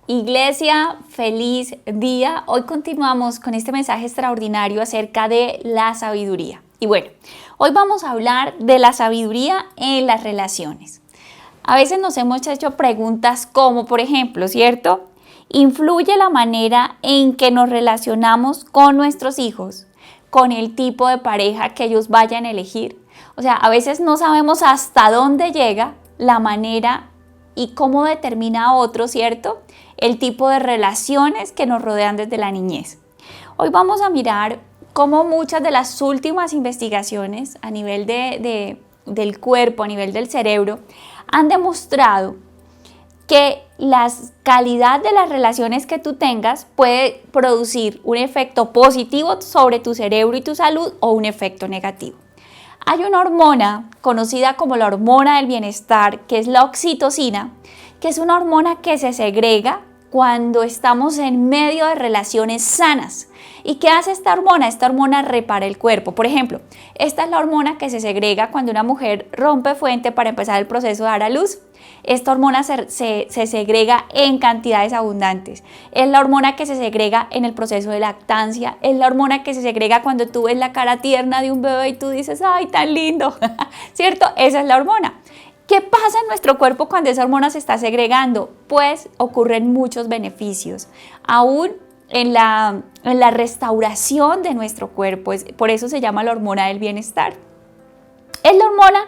Iglesia, feliz día. Hoy continuamos con este mensaje extraordinario acerca de la sabiduría. Y bueno, hoy vamos a hablar de la sabiduría en las relaciones. A veces nos hemos hecho preguntas como, por ejemplo, ¿cierto? ¿Influye la manera en que nos relacionamos con nuestros hijos, con el tipo de pareja que ellos vayan a elegir? O sea, a veces no sabemos hasta dónde llega la manera y cómo determina a otro, ¿cierto?, el tipo de relaciones que nos rodean desde la niñez. Hoy vamos a mirar cómo muchas de las últimas investigaciones a nivel del cuerpo, a nivel del cerebro, han demostrado que la calidad de las relaciones que tú tengas puede producir un efecto positivo sobre tu cerebro y tu salud o un efecto negativo. Hay una hormona conocida como la hormona del bienestar, que es la oxitocina, que es una hormona que se segrega cuando estamos en medio de relaciones sanas. ¿Y qué hace esta hormona? Esta hormona repara el cuerpo. Por ejemplo, esta es la hormona que se segrega cuando una mujer rompe fuente para empezar el proceso de dar a luz. Esta hormona se segrega en cantidades abundantes. Es la hormona que se segrega en el proceso de lactancia. Es la hormona que se segrega cuando tú ves la cara tierna de un bebé y tú dices, ¡ay, tan lindo! ¿Cierto? Esa es la hormona. ¿Qué pasa en nuestro cuerpo cuando esa hormona se está segregando? Pues ocurren muchos beneficios. Aún en la restauración de nuestro cuerpo. Por eso se llama la hormona del bienestar. Es la hormona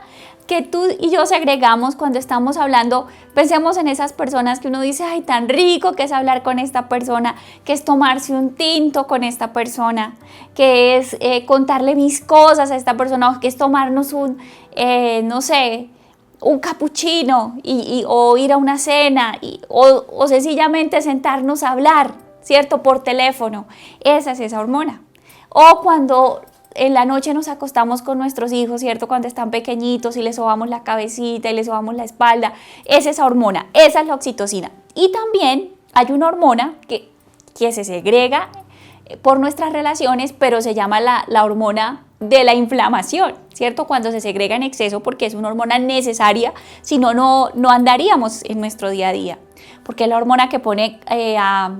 que tú y yo segregamos cuando estamos hablando. Pensemos en esas personas que uno dice, ay, tan rico que es hablar con esta persona, que es tomarse un tinto con esta persona, que es contarle mis cosas a esta persona, o que es tomarnos no sé, un capuchino o ir a una cena o sencillamente sentarnos a hablar, ¿cierto? Por teléfono. Esa es esa hormona. O cuando en la noche nos acostamos con nuestros hijos, ¿cierto? Cuando están pequeñitos y les sobamos la cabecita y les sobamos la espalda. Es esa hormona, esa es la oxitocina. Y también hay una hormona que se segrega por nuestras relaciones, pero se llama la hormona de la inflamación, ¿cierto? Cuando se segrega en exceso, porque es una hormona necesaria, si no, no andaríamos en nuestro día a día, porque es la hormona que pone a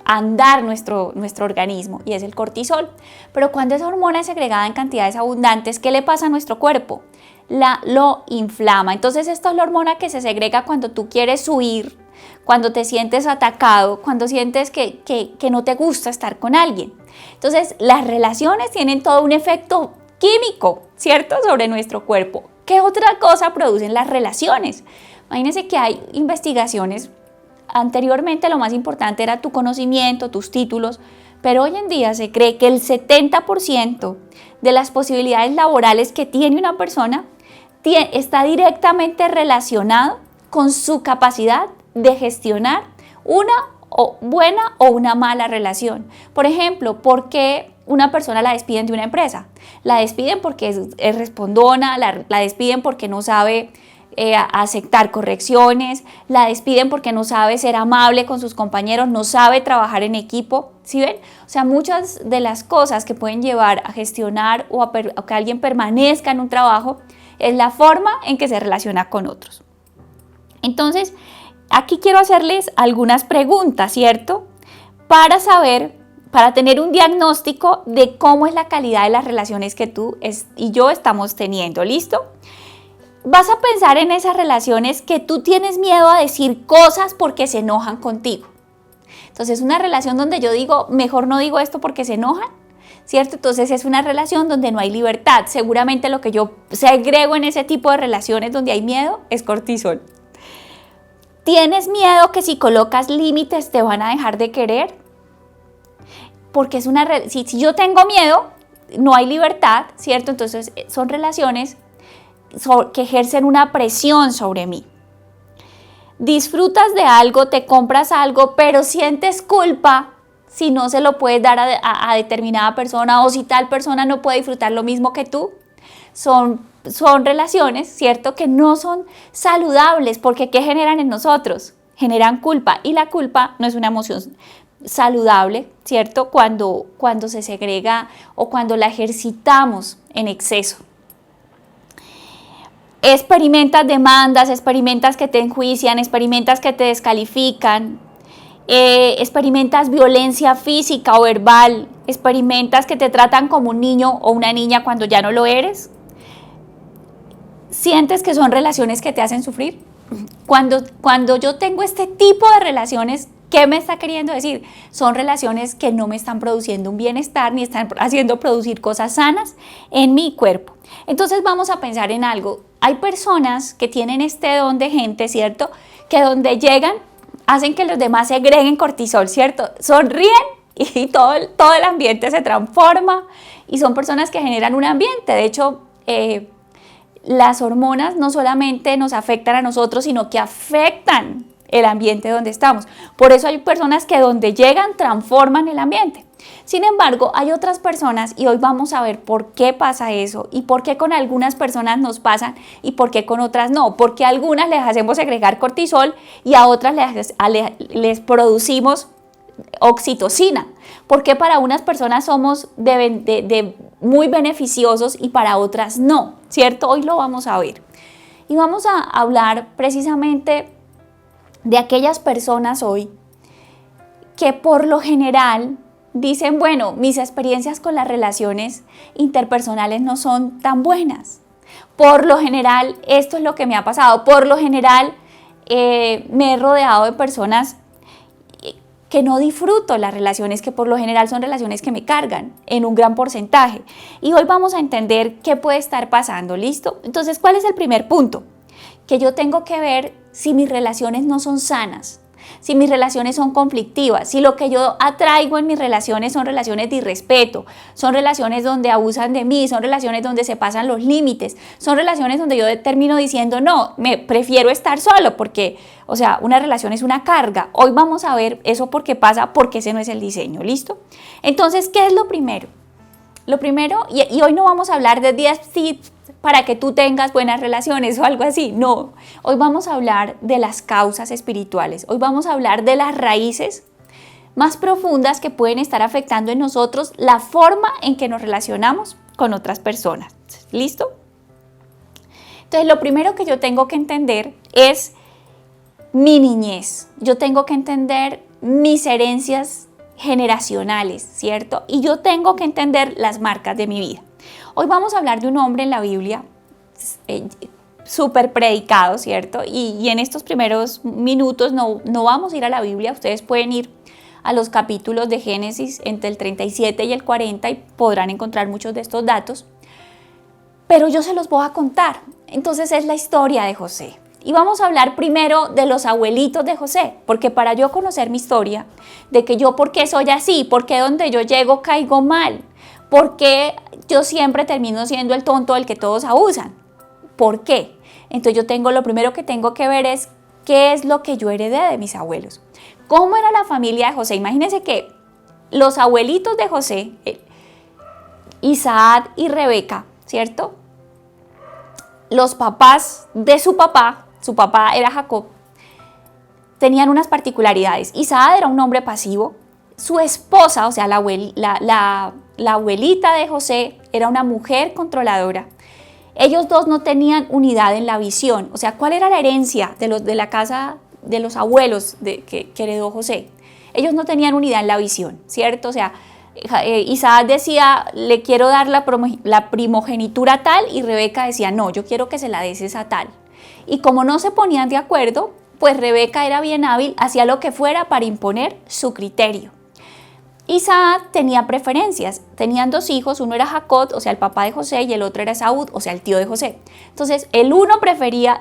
andar nuestro organismo, y es el cortisol. Pero cuando esa hormona es segregada en cantidades abundantes, ¿qué le pasa a nuestro cuerpo? Lo inflama. Entonces esta es la hormona que se segrega cuando tú quieres huir, cuando te sientes atacado, cuando sientes que no te gusta estar con alguien. Entonces las relaciones tienen todo un efecto químico, ¿cierto?, sobre nuestro cuerpo. ¿Qué otra cosa producen las relaciones? Imagínense que hay investigaciones. Anteriormente lo más importante era tu conocimiento, tus títulos, pero hoy en día se cree que el 70% de las posibilidades laborales que tiene una persona está directamente relacionado con su capacidad de gestionar una buena o una mala relación. Por ejemplo, ¿por qué una persona la despiden de una empresa? La despiden porque es respondona, la despiden porque no sabe aceptar correcciones, la despiden porque no sabe ser amable con sus compañeros, no sabe trabajar en equipo, ¿sí ven? O sea, muchas de las cosas que pueden llevar a gestionar o que alguien permanezca en un trabajo es la forma en que se relaciona con otros. Entonces, aquí quiero hacerles algunas preguntas, ¿cierto? Para saber, para tener un diagnóstico de cómo es la calidad de las relaciones que tú y yo estamos teniendo, ¿listo? Vas a pensar en esas relaciones que tú tienes miedo a decir cosas porque se enojan contigo. Entonces, una relación donde yo digo, mejor no digo esto porque se enojan, ¿cierto? Entonces, es una relación donde no hay libertad. Seguramente lo que yo segrego en ese tipo de relaciones donde hay miedo es cortisol. ¿Tienes miedo que si colocas límites te van a dejar de querer? Porque si yo tengo miedo, no hay libertad, ¿cierto? Entonces, son relaciones que ejercen una presión sobre mí. Disfrutas de algo, te compras algo, pero sientes culpa si no se lo puedes dar a determinada persona o si tal persona no puede disfrutar lo mismo que tú. Son relaciones, ¿cierto?, que no son saludables, porque ¿qué generan en nosotros? Generan culpa, y la culpa no es una emoción saludable, ¿cierto?, cuando se segrega o cuando la ejercitamos en exceso. Experimentas demandas, experimentas que te enjuician, experimentas que te descalifican, experimentas violencia física o verbal, experimentas que te tratan como un niño o una niña cuando ya no lo eres, sientes que son relaciones que te hacen sufrir. Cuando yo tengo este tipo de relaciones, ¿qué me está queriendo decir? Son relaciones que no me están produciendo un bienestar ni están haciendo producir cosas sanas en mi cuerpo. Entonces vamos a pensar en algo. Hay personas que tienen este don de gente, ¿cierto? Que donde llegan hacen que los demás segreguen cortisol, ¿cierto? Sonríen y todo el ambiente se transforma y son personas que generan un ambiente. De hecho, las hormonas no solamente nos afectan a nosotros, sino que afectan el ambiente donde estamos. Por eso hay personas que donde llegan transforman el ambiente. Sin embargo, hay otras personas, y hoy vamos a ver por qué pasa eso y por qué con algunas personas nos pasan y por qué con otras no. Porque a algunas les hacemos segregar cortisol y a otras les producimos oxitocina. Porque para unas personas somos muy beneficiosos y para otras no, ¿cierto? Hoy lo vamos a ver. Y vamos a hablar precisamente de aquellas personas hoy que por lo general dicen, bueno, mis experiencias con las relaciones interpersonales no son tan buenas. Por lo general, esto es lo que me ha pasado. Por lo general, me he rodeado de personas que no disfruto las relaciones, que por lo general son relaciones que me cargan en un gran porcentaje. Y hoy vamos a entender qué puede estar pasando, ¿listo? Entonces, ¿cuál es el primer punto? Que yo tengo que ver si mis relaciones no son sanas, si mis relaciones son conflictivas, si lo que yo atraigo en mis relaciones son relaciones de irrespeto, son relaciones donde abusan de mí, son relaciones donde se pasan los límites, son relaciones donde yo termino diciendo, no, me prefiero estar solo porque, o sea, una relación es una carga. Hoy vamos a ver eso por qué pasa, porque ese no es el diseño, ¿listo? Entonces, ¿qué es lo primero? Lo primero, y hoy no vamos a hablar de 10 tips para que tú tengas buenas relaciones o algo así, no. Hoy vamos a hablar de las causas espirituales, hoy vamos a hablar de las raíces más profundas que pueden estar afectando en nosotros la forma en que nos relacionamos con otras personas, ¿listo? Entonces, lo primero que yo tengo que entender es mi niñez, yo tengo que entender mis herencias generacionales, ¿cierto? Y yo tengo que entender las marcas de mi vida. Hoy vamos a hablar de un hombre en la Biblia súper predicado, ¿cierto? Y en estos primeros minutos no vamos a ir a la Biblia, ustedes pueden ir a los capítulos de Génesis entre el 37 y el 40 y podrán encontrar muchos de estos datos, pero yo se los voy a contar. Entonces es la historia de José. Y vamos a hablar primero de los abuelitos de José, porque para yo conocer mi historia, de que yo por qué soy así, por qué donde yo llego caigo mal, por qué yo siempre termino siendo el tonto del que todos abusan, ¿por qué? Entonces lo primero que tengo que ver es qué es lo que yo heredé de mis abuelos. ¿Cómo era la familia de José? Imagínense que los abuelitos de José, Isaac y Rebeca, ¿cierto? Los papás de su papá era Jacob, tenían unas particularidades. Isaac era un hombre pasivo, su esposa, o sea, la abuelita de José, era una mujer controladora. Ellos dos no tenían unidad en la visión. O sea, ¿cuál era la herencia de la casa de los abuelos que heredó José? Ellos no tenían unidad en la visión, ¿cierto? O sea, Isaac decía, le quiero dar la primogenitura tal, y Rebeca decía, no, yo quiero que se la des esa tal. Y como no se ponían de acuerdo, pues Rebeca era bien hábil, hacía lo que fuera para imponer su criterio. Isaac tenía preferencias, tenían dos hijos, uno era Jacob, o sea, el papá de José, y el otro era Esaú, o sea, el tío de José. Entonces,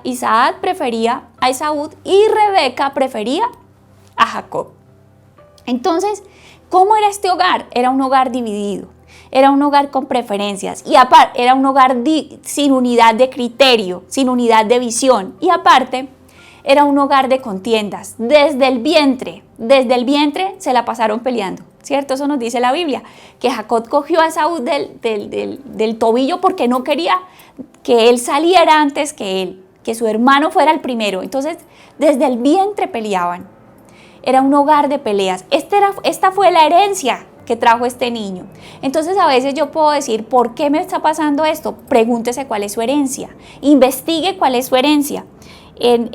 Isaac prefería a Esaú y Rebeca prefería a Jacob. Entonces, ¿cómo era este hogar? Era un hogar dividido, era un hogar con preferencias, y aparte, era un hogar sin unidad de criterio, sin unidad de visión, y aparte, era un hogar de contiendas. Desde el vientre se la pasaron peleando, ¿cierto? Eso nos dice la Biblia, que Jacob cogió a Esaú del tobillo porque no quería que él saliera antes que él, que su hermano fuera el primero. Entonces, desde el vientre peleaban. Era un hogar de peleas. Esta fue la herencia que trajo este niño. Entonces, a veces yo puedo decir, ¿por qué me está pasando esto? Pregúntese cuál es su herencia. Investigue cuál es su herencia. En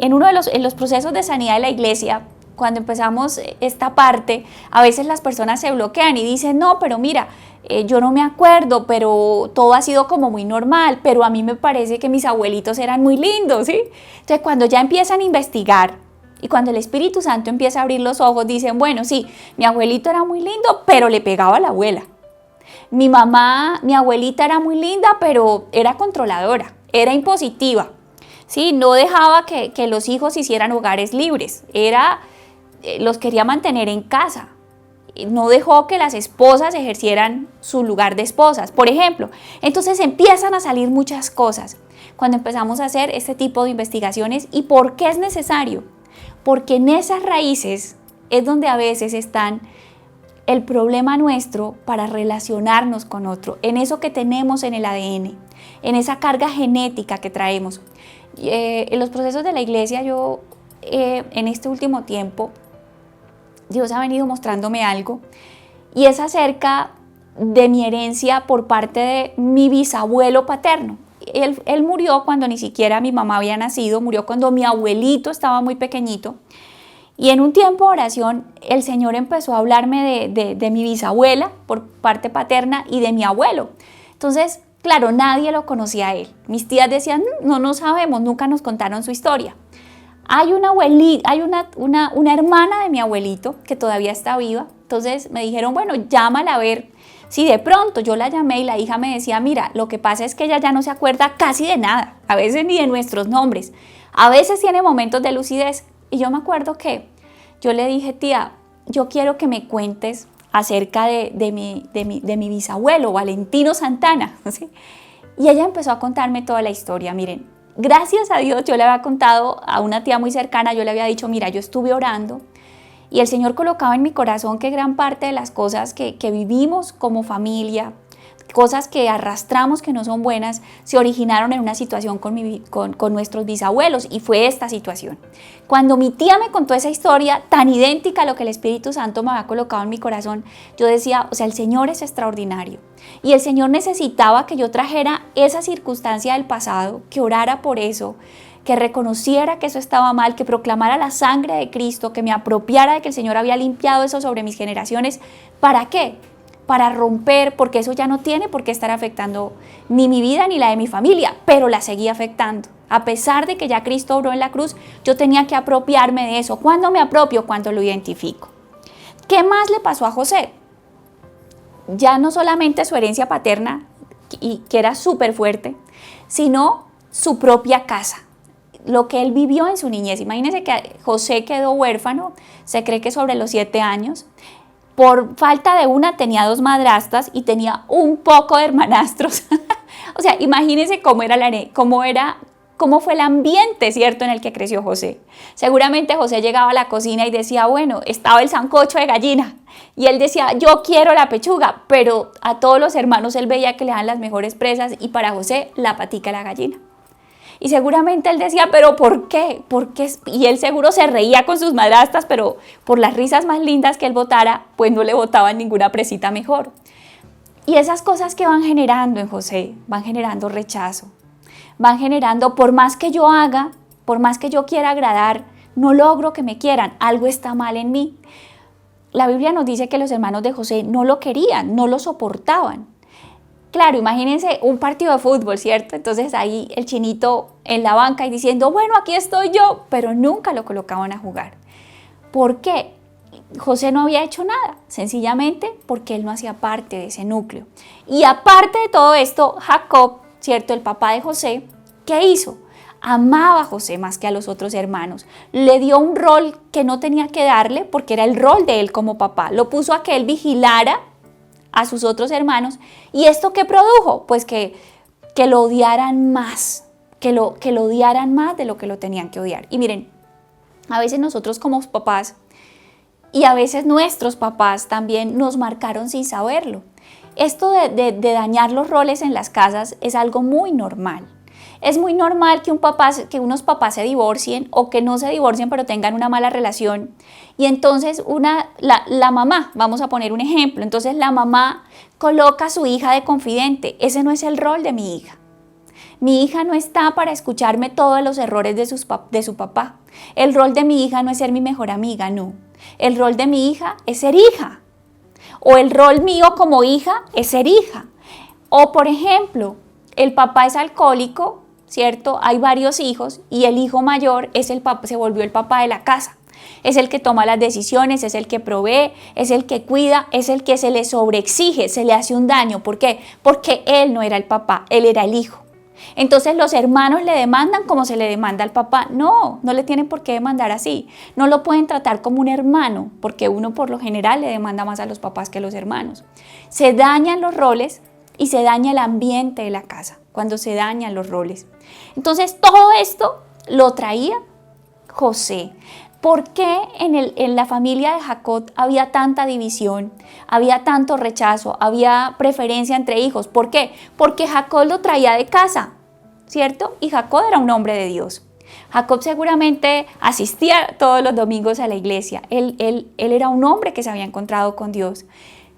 los procesos de sanidad de la iglesia, cuando empezamos esta parte, a veces las personas se bloquean y dicen, no, pero mira, yo no me acuerdo, pero todo ha sido como muy normal, pero a mí me parece que mis abuelitos eran muy lindos, ¿sí? Entonces, cuando ya empiezan a investigar y cuando el Espíritu Santo empieza a abrir los ojos, dicen, bueno, sí, mi abuelito era muy lindo, pero le pegaba a la abuela. Mi mamá, mi abuelita era muy linda, pero era controladora, era impositiva, ¿sí? No dejaba que los hijos hicieran hogares libres, los quería mantener en casa. No dejó que las esposas ejercieran su lugar de esposas, por ejemplo. Entonces empiezan a salir muchas cosas cuando empezamos a hacer este tipo de investigaciones. ¿Y por qué es necesario? Porque en esas raíces es donde a veces están el problema nuestro para relacionarnos con otro, en eso que tenemos en el ADN, en esa carga genética que traemos. En los procesos de la iglesia, en este último tiempo, Dios ha venido mostrándome algo y es acerca de mi herencia por parte de mi bisabuelo paterno. Él murió cuando ni siquiera mi mamá había nacido, murió cuando mi abuelito estaba muy pequeñito. Y en un tiempo de oración, el Señor empezó a hablarme de mi bisabuela por parte paterna y de mi abuelo. Entonces, claro, nadie lo conocía a él. Mis tías decían, no sabemos, nunca nos contaron su historia. Hay una hermana de mi abuelito que todavía está viva. Entonces me dijeron, bueno, llámala a ver si de pronto. Yo la llamé y la hija me decía, mira, lo que pasa es que ella ya no se acuerda casi de nada, a veces ni de nuestros nombres. A veces tiene momentos de lucidez. Y yo me acuerdo que yo le dije, tía, yo quiero que me cuentes acerca de mi bisabuelo, Valentino Santana, ¿sí? Y ella empezó a contarme toda la historia. Miren, gracias a Dios yo le había contado a una tía muy cercana, yo le había dicho, mira, yo estuve orando y el Señor colocaba en mi corazón que gran parte de las cosas que vivimos como familia, cosas que arrastramos que no son buenas, se originaron en una situación con nuestros bisabuelos, y fue esta situación. Cuando mi tía me contó esa historia tan idéntica a lo que el Espíritu Santo me había colocado en mi corazón, yo decía, o sea, el Señor es extraordinario y el Señor necesitaba que yo trajera esa circunstancia del pasado, que orara por eso, que reconociera que eso estaba mal, que proclamara la sangre de Cristo, que me apropiara de que el Señor había limpiado eso sobre mis generaciones. ¿Para qué? Para romper, porque eso ya no tiene por qué estar afectando ni mi vida ni la de mi familia, pero la seguía afectando. A pesar de que ya Cristo obró en la cruz, yo tenía que apropiarme de eso. ¿Cuándo me apropio? Cuando lo identifico. ¿Qué más le pasó a José? Ya no solamente su herencia paterna, y que era súper fuerte, sino su propia casa, lo que él vivió en su niñez. Imagínense que José quedó huérfano, se cree que sobre los 7 años, por falta de una tenía 2 madrastas y tenía un poco de hermanastros. O sea, imagínense cómo fue el ambiente, ¿cierto?, en el que creció José. Seguramente José llegaba a la cocina y decía, bueno, estaba el sancocho de gallina. Y él decía, yo quiero la pechuga, pero a todos los hermanos él veía que le daban las mejores presas y para José la patica de la gallina. Y seguramente él decía, ¿pero por qué? ¿Por qué? Y él seguro se reía con sus madrastas, pero por las risas más lindas que él botara, pues no le botaban ninguna presita mejor. Y esas cosas que van generando en José, van generando rechazo, van generando, por más que yo haga, por más que yo quiera agradar, no logro que me quieran, algo está mal en mí. La Biblia nos dice que los hermanos de José no lo querían, no lo soportaban. Claro, imagínense un partido de fútbol, ¿cierto? Entonces ahí el chinito en la banca y diciendo, bueno, aquí estoy yo, pero nunca lo colocaban a jugar. ¿Por qué? José no había hecho nada, sencillamente porque él no hacía parte de ese núcleo. Y aparte de todo esto, Jacob, ¿cierto?, el papá de José, ¿qué hizo? Amaba a José más que a los otros hermanos. Le dio un rol que no tenía que darle porque era el rol de él como papá. Lo puso a que él vigilara a sus otros hermanos. ¿Y esto qué produjo? Pues que lo odiaran más, que lo odiaran más de lo que lo tenían que odiar. Y miren, a veces nosotros como papás y a veces nuestros papás también nos marcaron sin saberlo. Esto de dañar los roles en las casas es algo muy normal. Es muy normal que unos papás se divorcien o que no se divorcien pero tengan una mala relación. Y entonces la mamá, vamos a poner un ejemplo, entonces la mamá coloca a su hija de confidente. Ese no es el rol de mi hija. Mi hija no está para escucharme todos los errores de su papá. El rol de mi hija no es ser mi mejor amiga, no. El rol de mi hija es ser hija. O el rol mío como hija es ser hija. O por ejemplo, el papá es alcohólico, ¿cierto? Hay varios hijos y el hijo mayor es se volvió el papá de la casa. Es el que toma las decisiones, es el que provee, es el que cuida, es el que se le sobreexige, se le hace un daño. ¿Por qué? Porque él no era el papá, él era el hijo. Entonces los hermanos le demandan como se le demanda al papá. No, no le tienen por qué demandar así. No lo pueden tratar como un hermano, porque uno por lo general le demanda más a los papás que a los hermanos. Se dañan los roles y se daña el ambiente de la casa cuando se dañan los roles. Entonces todo esto lo traía José. ¿Por qué en la familia de Jacob había tanta división, había tanto rechazo, había preferencia entre hijos? ¿Por qué? Porque Jacob lo traía de casa, ¿cierto? Y Jacob era un hombre de Dios. Jacob seguramente asistía todos los domingos a la iglesia. Él era un hombre que se había encontrado con Dios.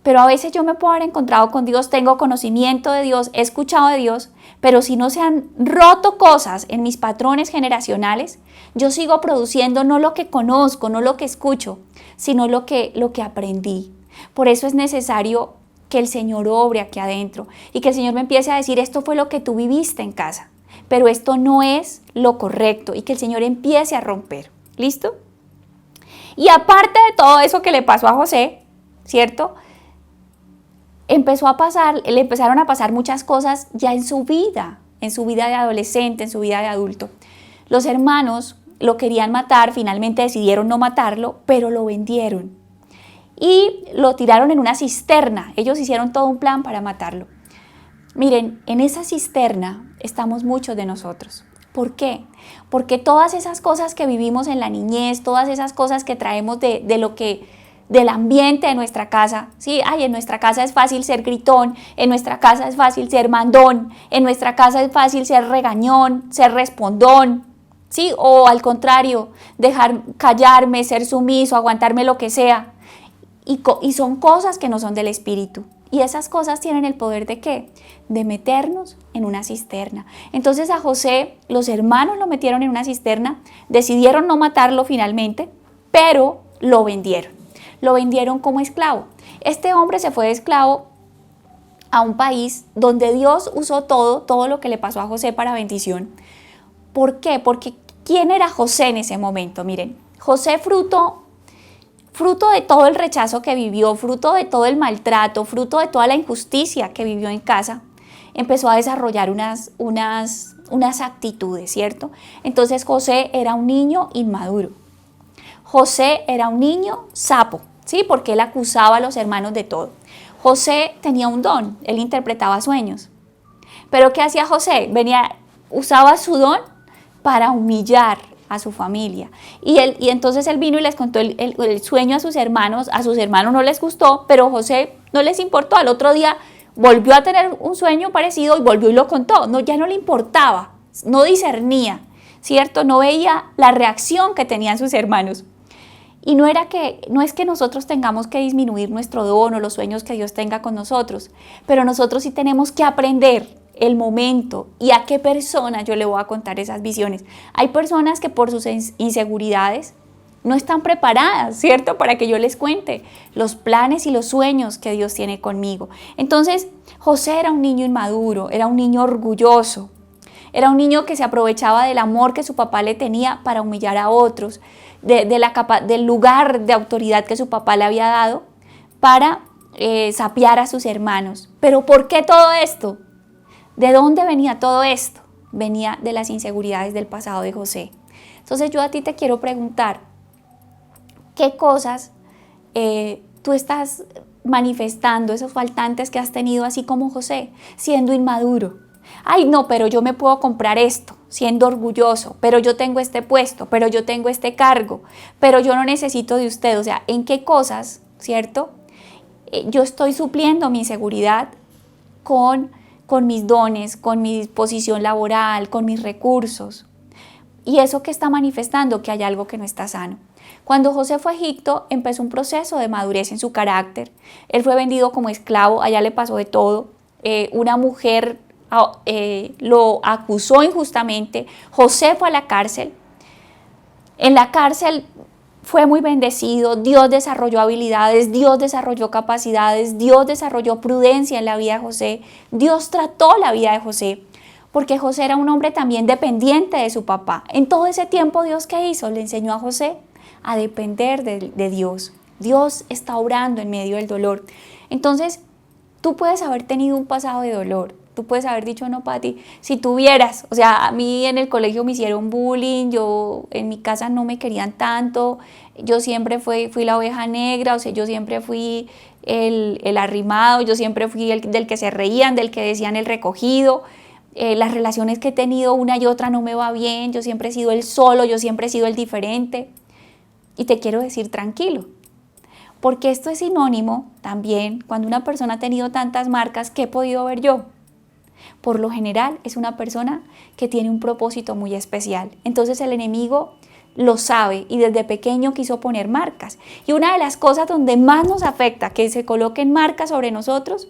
Pero a veces yo me puedo haber encontrado con Dios, tengo conocimiento de Dios, he escuchado de Dios, pero si no se han roto cosas en mis patrones generacionales, yo sigo produciendo no lo que conozco, no lo que escucho, sino lo que aprendí. Por eso es necesario que el Señor obre aquí adentro y que el Señor me empiece a decir, esto fue lo que tú viviste en casa, pero esto no es lo correcto, y que el Señor empiece a romper. ¿Listo? Y aparte de todo eso que le pasó a José, ¿cierto?, le empezaron a pasar muchas cosas ya en su vida de adolescente, en su vida de adulto. Los hermanos lo querían matar, finalmente decidieron no matarlo, pero lo vendieron y lo tiraron en una cisterna. Ellos hicieron todo un plan para matarlo. Miren, en esa cisterna estamos muchos de nosotros. ¿Por qué? Porque todas esas cosas que vivimos en la niñez, todas esas cosas que traemos del ambiente de nuestra casa, ¿sí? Ay, en nuestra casa es fácil ser gritón, en nuestra casa es fácil ser mandón, en nuestra casa es fácil ser regañón, ser respondón, ¿sí? O al contrario, dejar callarme, ser sumiso, aguantarme lo que sea. Y son cosas que no son del espíritu. Y esas cosas tienen el poder ¿de qué? De meternos en una cisterna. Entonces a José, los hermanos lo metieron en una cisterna, decidieron no matarlo finalmente, pero lo vendieron. Lo vendieron como esclavo. Este hombre se fue de esclavo a un país donde Dios usó todo lo que le pasó a José para bendición. ¿Por qué? Porque ¿quién era José en ese momento? Miren, José fruto de todo el rechazo que vivió, fruto de todo el maltrato, fruto de toda la injusticia que vivió en casa, empezó a desarrollar unas actitudes, ¿cierto? Entonces José era un niño inmaduro. José era un niño sapo, ¿sí? Porque él acusaba a los hermanos de todo. José tenía un don, él interpretaba sueños. Pero ¿qué hacía José? Usaba su don para humillar a su familia. Y entonces él vino y les contó el sueño a sus hermanos no les gustó, pero José no les importó. Al otro día volvió a tener un sueño parecido y volvió y lo contó. No, ya no le importaba, no discernía, ¿cierto? No veía la reacción que tenían sus hermanos. Y no es que nosotros tengamos que disminuir nuestro don o los sueños que Dios tenga con nosotros, pero nosotros sí tenemos que aprender el momento y a qué persona yo le voy a contar esas visiones. Hay personas que por sus inseguridades no están preparadas, ¿cierto?, para que yo les cuente los planes y los sueños que Dios tiene conmigo. Entonces, José era un niño inmaduro, era un niño orgulloso, era un niño que se aprovechaba del amor que su papá le tenía para humillar a otros, del lugar de autoridad que su papá le había dado para sapear a sus hermanos. ¿Pero por qué todo esto? ¿De dónde venía todo esto? Venía de las inseguridades del pasado de José. Entonces yo a ti te quiero preguntar, ¿qué cosas tú estás manifestando, esos faltantes que has tenido así como José, siendo inmaduro? Ay, no, pero yo me puedo comprar esto, siendo orgulloso, pero yo tengo este puesto, pero yo tengo este cargo, pero yo no necesito de usted. O sea, ¿en qué cosas, cierto? Yo estoy supliendo mi inseguridad con mis dones, con mi disposición laboral, con mis recursos. Y eso que está manifestando que hay algo que no está sano. Cuando José fue a Egipto, empezó un proceso de madurez en su carácter. Él fue vendido como esclavo, allá le pasó de todo. Una mujer lo acusó injustamente. José fue a la cárcel. En la cárcel fue muy bendecido, Dios desarrolló habilidades, Dios desarrolló capacidades, Dios desarrolló prudencia en la vida de José, Dios trató la vida de José, porque José era un hombre también dependiente de su papá. En todo ese tiempo, ¿Dios qué hizo? Le enseñó a José a depender de Dios. Dios está obrando en medio del dolor. Entonces, tú puedes haber tenido un pasado de dolor. Tú puedes haber dicho, no, Pati, si tuvieras, o sea, a mí en el colegio me hicieron bullying, en mi casa no me querían tanto, yo siempre fui la oveja negra, o sea, yo siempre fui el arrimado, yo siempre fui del que se reían, del que decían el recogido, las relaciones que he tenido una y otra no me va bien, yo siempre he sido el solo, yo siempre he sido el diferente. Y te quiero decir, tranquilo, porque esto es sinónimo también, cuando una persona ha tenido tantas marcas, ¿qué he podido ver yo? Por lo general es una persona que tiene un propósito muy especial. Entonces el enemigo lo sabe y desde pequeño quiso poner marcas. Y una de las cosas donde más nos afecta que se coloquen marcas sobre nosotros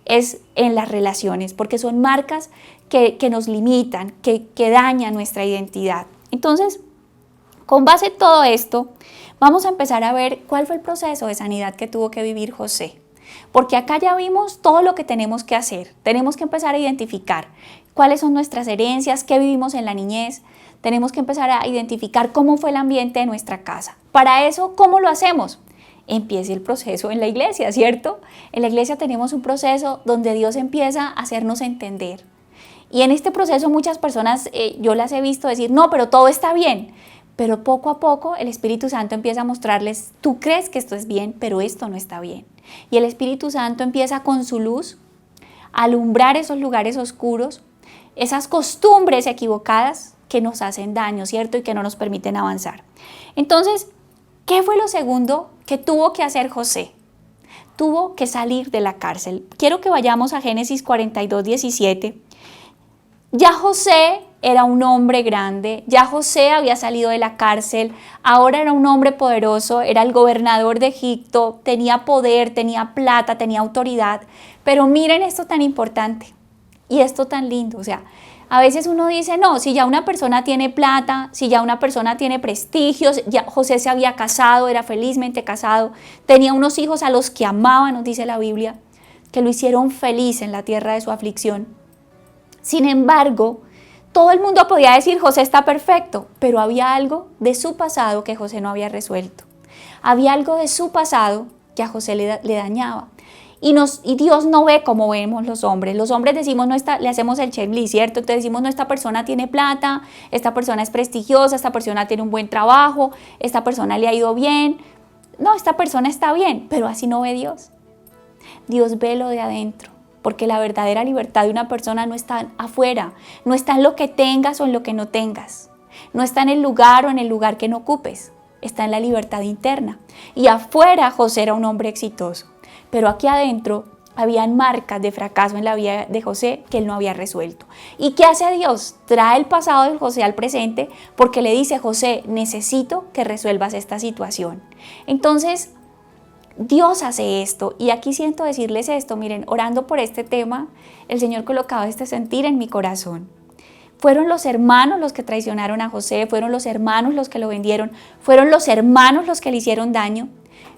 es en las relaciones, porque son marcas que nos limitan, que dañan nuestra identidad. Entonces, con base en todo esto, vamos a empezar a ver cuál fue el proceso de sanidad que tuvo que vivir José. Porque acá ya vimos todo lo que tenemos que hacer. Tenemos que empezar a identificar cuáles son nuestras herencias, qué vivimos en la niñez. Tenemos que empezar a identificar cómo fue el ambiente de nuestra casa. Para eso, ¿cómo lo hacemos? Empieza el proceso en la iglesia, ¿cierto? En la iglesia tenemos un proceso donde Dios empieza a hacernos entender. Y en este proceso muchas personas, yo las he visto decir, no, pero todo está bien. Pero poco a poco el Espíritu Santo empieza a mostrarles, tú crees que esto es bien, pero esto no está bien. Y el Espíritu Santo empieza con su luz a alumbrar esos lugares oscuros, esas costumbres equivocadas que nos hacen daño, ¿cierto? Y que no nos permiten avanzar. Entonces, ¿qué fue lo segundo que tuvo que hacer José? Tuvo que salir de la cárcel. Quiero que vayamos a Génesis 42, 17. Ya José era un hombre grande, ya José había salido de la cárcel, ahora era un hombre poderoso, era el gobernador de Egipto, tenía poder, tenía plata, tenía autoridad. Pero miren esto tan importante y esto tan lindo, o sea, a veces uno dice, no, si ya una persona tiene plata, si ya una persona tiene prestigios, ya José se había casado, era felizmente casado, tenía unos hijos a los que amaba, nos dice la Biblia, que lo hicieron feliz en la tierra de su aflicción. Sin embargo, todo el mundo podía decir, José está perfecto, pero había algo de su pasado que José no había resuelto. Había algo de su pasado que a José le dañaba. Y Dios no ve como vemos los hombres. Los hombres decimos, le hacemos el checklist, ¿cierto? Entonces decimos, no, esta persona tiene plata, esta persona es prestigiosa, esta persona tiene un buen trabajo, esta persona le ha ido bien. No, esta persona está bien, pero así no ve Dios. Dios ve lo de adentro. Porque la verdadera libertad de una persona no está afuera, no está en lo que tengas o en lo que no tengas, no está en el lugar o en el lugar que no ocupes, está en la libertad interna. Y afuera José era un hombre exitoso, pero aquí adentro habían marcas de fracaso en la vida de José que él no había resuelto. ¿Y qué hace Dios? Trae el pasado de José al presente porque le dice, José, necesito que resuelvas esta situación. Entonces, Dios hace esto y aquí siento decirles esto, miren, orando por este tema, el Señor colocaba este sentir en mi corazón. Fueron los hermanos los que traicionaron a José, fueron los hermanos los que lo vendieron, fueron los hermanos los que le hicieron daño,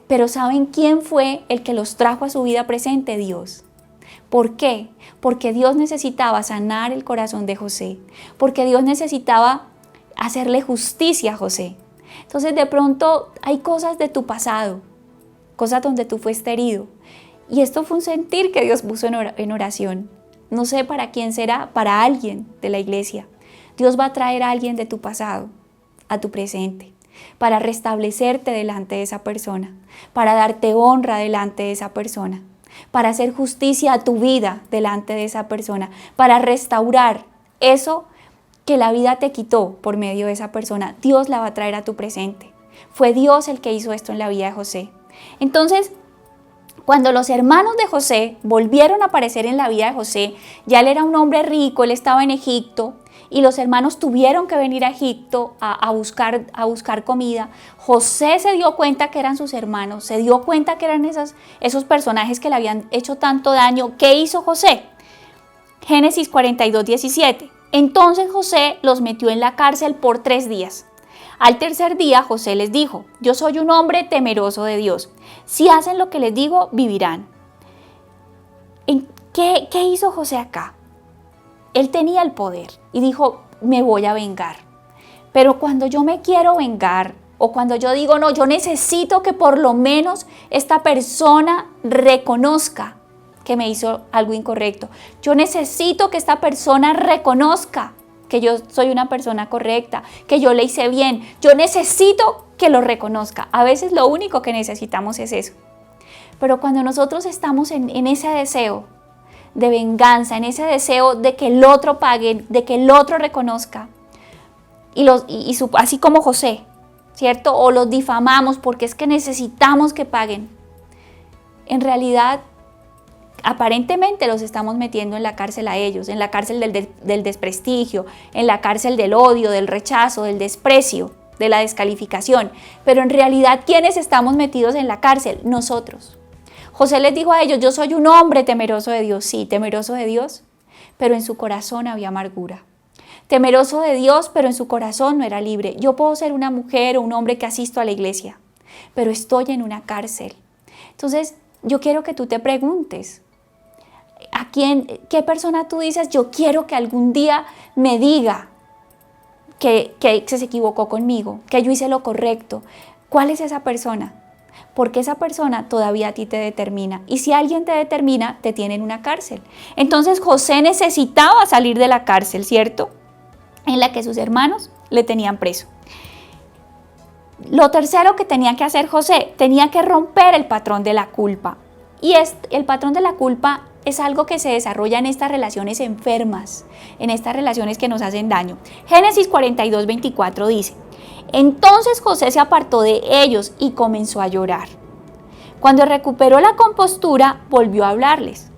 pero ¿saben quién fue el que los trajo a su vida presente? Dios. ¿Por qué? Porque Dios necesitaba sanar el corazón de José, porque Dios necesitaba hacerle justicia a José. Entonces de pronto hay cosas de tu pasado, cosas donde tú fuiste herido. Y esto fue un sentir que Dios puso en oración. No sé para quién será, para alguien de la iglesia. Dios va a traer a alguien de tu pasado a tu presente, para restablecerte delante de esa persona, para darte honra delante de esa persona, para hacer justicia a tu vida delante de esa persona, para restaurar eso que la vida te quitó por medio de esa persona. Dios la va a traer a tu presente. Fue Dios el que hizo esto en la vida de José. Entonces, cuando los hermanos de José volvieron a aparecer en la vida de José, ya él era un hombre rico, él estaba en Egipto y los hermanos tuvieron que venir a Egipto a buscar comida. José se dio cuenta que eran sus hermanos, se dio cuenta que eran esos personajes que le habían hecho tanto daño. ¿Qué hizo José? Génesis 42, 17. Entonces José los metió en la cárcel por 3 días. Al tercer día José les dijo: yo soy un hombre temeroso de Dios. Si hacen lo que les digo, vivirán. ¿Qué hizo José acá? Él tenía el poder y dijo: me voy a vengar. Pero cuando yo me quiero vengar, o cuando yo digo, no, yo necesito que por lo menos esta persona reconozca que me hizo algo incorrecto. Yo necesito que esta persona reconozca que yo soy una persona correcta, que yo le hice bien. Yo necesito que lo reconozca. A veces lo único que necesitamos es eso. Pero cuando nosotros estamos en ese deseo de venganza, en ese deseo de que el otro pague, de que el otro reconozca, así como José, ¿cierto? O los difamamos porque es que necesitamos que paguen. En realidad, aparentemente los estamos metiendo en la cárcel a ellos, en la cárcel del desprestigio, en la cárcel del odio, del rechazo, del desprecio, de la descalificación. Pero en realidad, ¿quiénes estamos metidos en la cárcel? Nosotros. José les dijo a ellos: yo soy un hombre temeroso de Dios. Sí, temeroso de Dios, pero en su corazón había amargura. Temeroso de Dios, pero en su corazón no era libre. Yo puedo ser una mujer o un hombre que asisto a la iglesia, pero estoy en una cárcel. Entonces, yo quiero que tú te preguntes, ¿qué persona tú dices: yo quiero que algún día me diga que se equivocó conmigo, que yo hice lo correcto? ¿Cuál es esa persona? Porque esa persona todavía a ti te determina. Y si alguien te determina, te tiene en una cárcel. Entonces José necesitaba salir de la cárcel, ¿cierto?, en la que sus hermanos le tenían preso. Lo tercero que tenía que hacer José, tenía que romper el patrón de la culpa. Y el patrón de la culpa es algo que se desarrolla en estas relaciones enfermas, en estas relaciones que nos hacen daño. Génesis 42, 24 dice: entonces José se apartó de ellos y comenzó a llorar. Cuando recuperó la compostura, volvió a hablarles.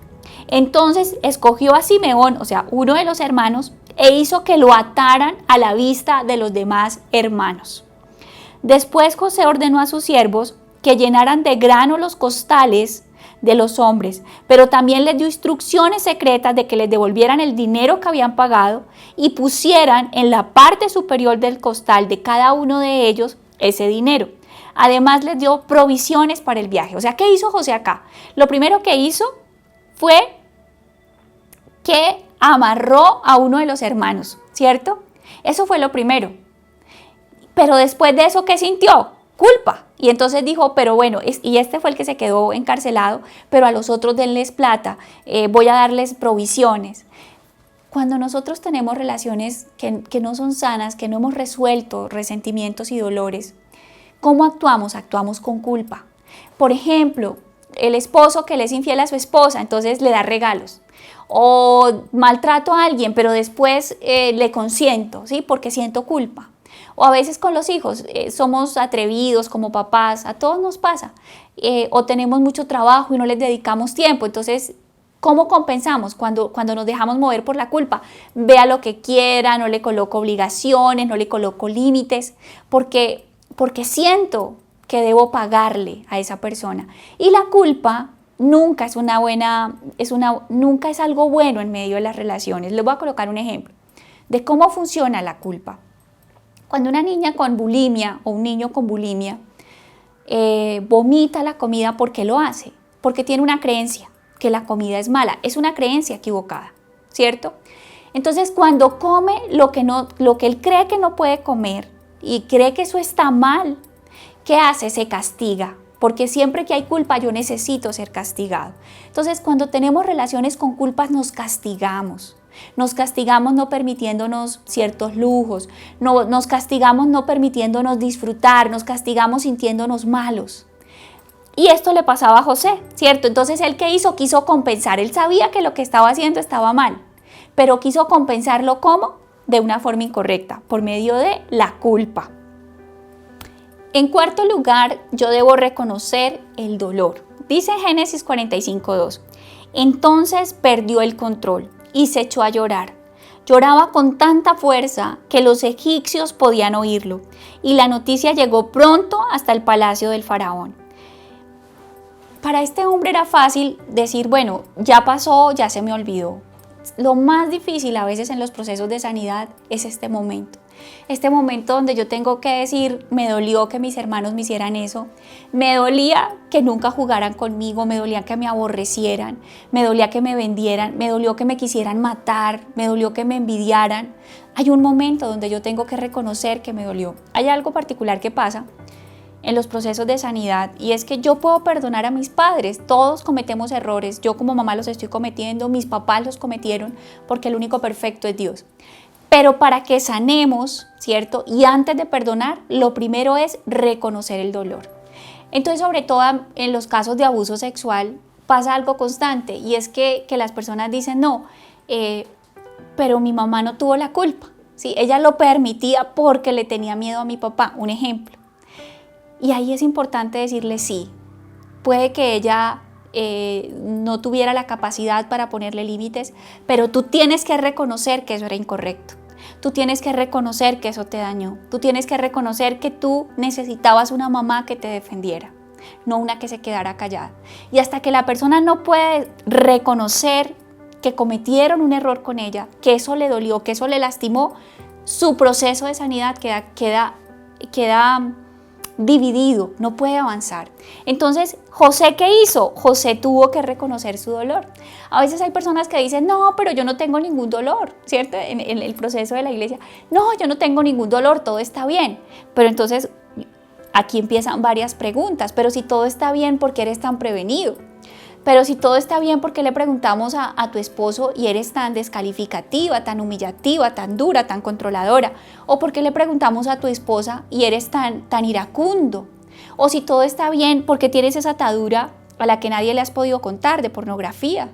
Entonces escogió a Simeón, o sea, uno de los hermanos, e hizo que lo ataran a la vista de los demás hermanos. Después José ordenó a sus siervos que llenaran de grano los costales de los hombres, pero también les dio instrucciones secretas de que les devolvieran el dinero que habían pagado y pusieran en la parte superior del costal de cada uno de ellos ese dinero. Además les dio provisiones para el viaje. O sea, ¿qué hizo José acá? Lo primero que hizo fue que amarró a uno de los hermanos, ¿cierto? Eso fue lo primero. Pero después de eso, ¿qué sintió? Culpa. Y entonces dijo: pero bueno, y este fue el que se quedó encarcelado, pero a los otros denles plata, voy a darles provisiones. Cuando nosotros tenemos relaciones que no son sanas, que no hemos resuelto resentimientos y dolores, ¿cómo actuamos? Actuamos con culpa. Por ejemplo, el esposo que le es infiel a su esposa, entonces le da regalos. O maltrato a alguien, pero después le consiento, ¿sí? Porque siento culpa. O a veces con los hijos, somos atrevidos como papás, a todos nos pasa. O tenemos mucho trabajo y no les dedicamos tiempo. Entonces, ¿cómo compensamos cuando nos dejamos mover por la culpa? Vea lo que quiera, no le coloco obligaciones, no le coloco límites, porque siento que debo pagarle a esa persona. Y la culpa nunca nunca es algo bueno en medio de las relaciones. Les voy a colocar un ejemplo de cómo funciona la culpa. Cuando una niña con bulimia o un niño con bulimia vomita la comida, ¿por qué lo hace? Porque tiene una creencia que la comida es mala. Es una creencia equivocada, ¿cierto? Entonces, cuando come lo que él cree que no puede comer y cree que eso está mal, ¿qué hace? Se castiga. Porque siempre que hay culpa, yo necesito ser castigado. Entonces, cuando tenemos relaciones con culpas, nos castigamos. Nos castigamos no permitiéndonos ciertos lujos, nos castigamos no permitiéndonos disfrutar, nos castigamos sintiéndonos malos. Y esto le pasaba a José, ¿cierto? Entonces, ¿él qué hizo? Quiso compensar. Él sabía que lo que estaba haciendo estaba mal, pero quiso compensarlo ¿cómo? De una forma incorrecta, por medio de la culpa. En cuarto lugar, yo debo reconocer el dolor. Dice Génesis 45:2. Entonces perdió el control y se echó a llorar. Lloraba con tanta fuerza que los egipcios podían oírlo, y la noticia llegó pronto hasta el palacio del faraón. Para este hombre era fácil decir: bueno, ya pasó, ya se me olvidó. Lo más difícil a veces en los procesos de sanidad es este momento. Este momento donde yo tengo que decir, me dolió que mis hermanos me hicieran eso, me dolía que nunca jugaran conmigo, me dolía que me aborrecieran, me dolía que me vendieran, me dolió que me quisieran matar, me dolió que me envidiaran. Hay un momento donde yo tengo que reconocer que me dolió. Hay algo particular que pasa en los procesos de sanidad y es que yo puedo perdonar a mis padres, todos cometemos errores, yo como mamá los estoy cometiendo, mis papás los cometieron porque el único perfecto es Dios. Pero para que sanemos, ¿cierto? Y antes de perdonar, lo primero es reconocer el dolor. Entonces, sobre todo en los casos de abuso sexual, pasa algo constante y es que las personas dicen, no, pero mi mamá no tuvo la culpa, ¿sí? Ella lo permitía porque le tenía miedo a mi papá, un ejemplo. Y ahí es importante decirle sí, puede que ella no tuviera la capacidad para ponerle límites, pero tú tienes que reconocer que eso era incorrecto. Tú tienes que reconocer que eso te dañó. Tú tienes que reconocer que tú necesitabas una mamá que te defendiera, no una que se quedara callada. Y hasta que la persona no puede reconocer que cometieron un error con ella, que eso le dolió, que eso le lastimó, su proceso de sanidad queda dividido, no puede avanzar. Entonces, ¿José qué hizo? José tuvo que reconocer su dolor. A veces hay personas que dicen, no, pero yo no tengo ningún dolor, ¿cierto? En el proceso de la iglesia, no, yo no tengo ningún dolor, todo está bien. Pero entonces, aquí empiezan varias preguntas, pero si todo está bien, ¿por qué eres tan prevenido? Pero si todo está bien, ¿por qué le preguntamos a tu esposo y eres tan descalificativa, tan humillativa, tan dura, tan controladora? ¿O por qué le preguntamos a tu esposa y eres tan iracundo? O si todo está bien, ¿por qué tienes esa atadura a la que nadie le has podido contar de pornografía,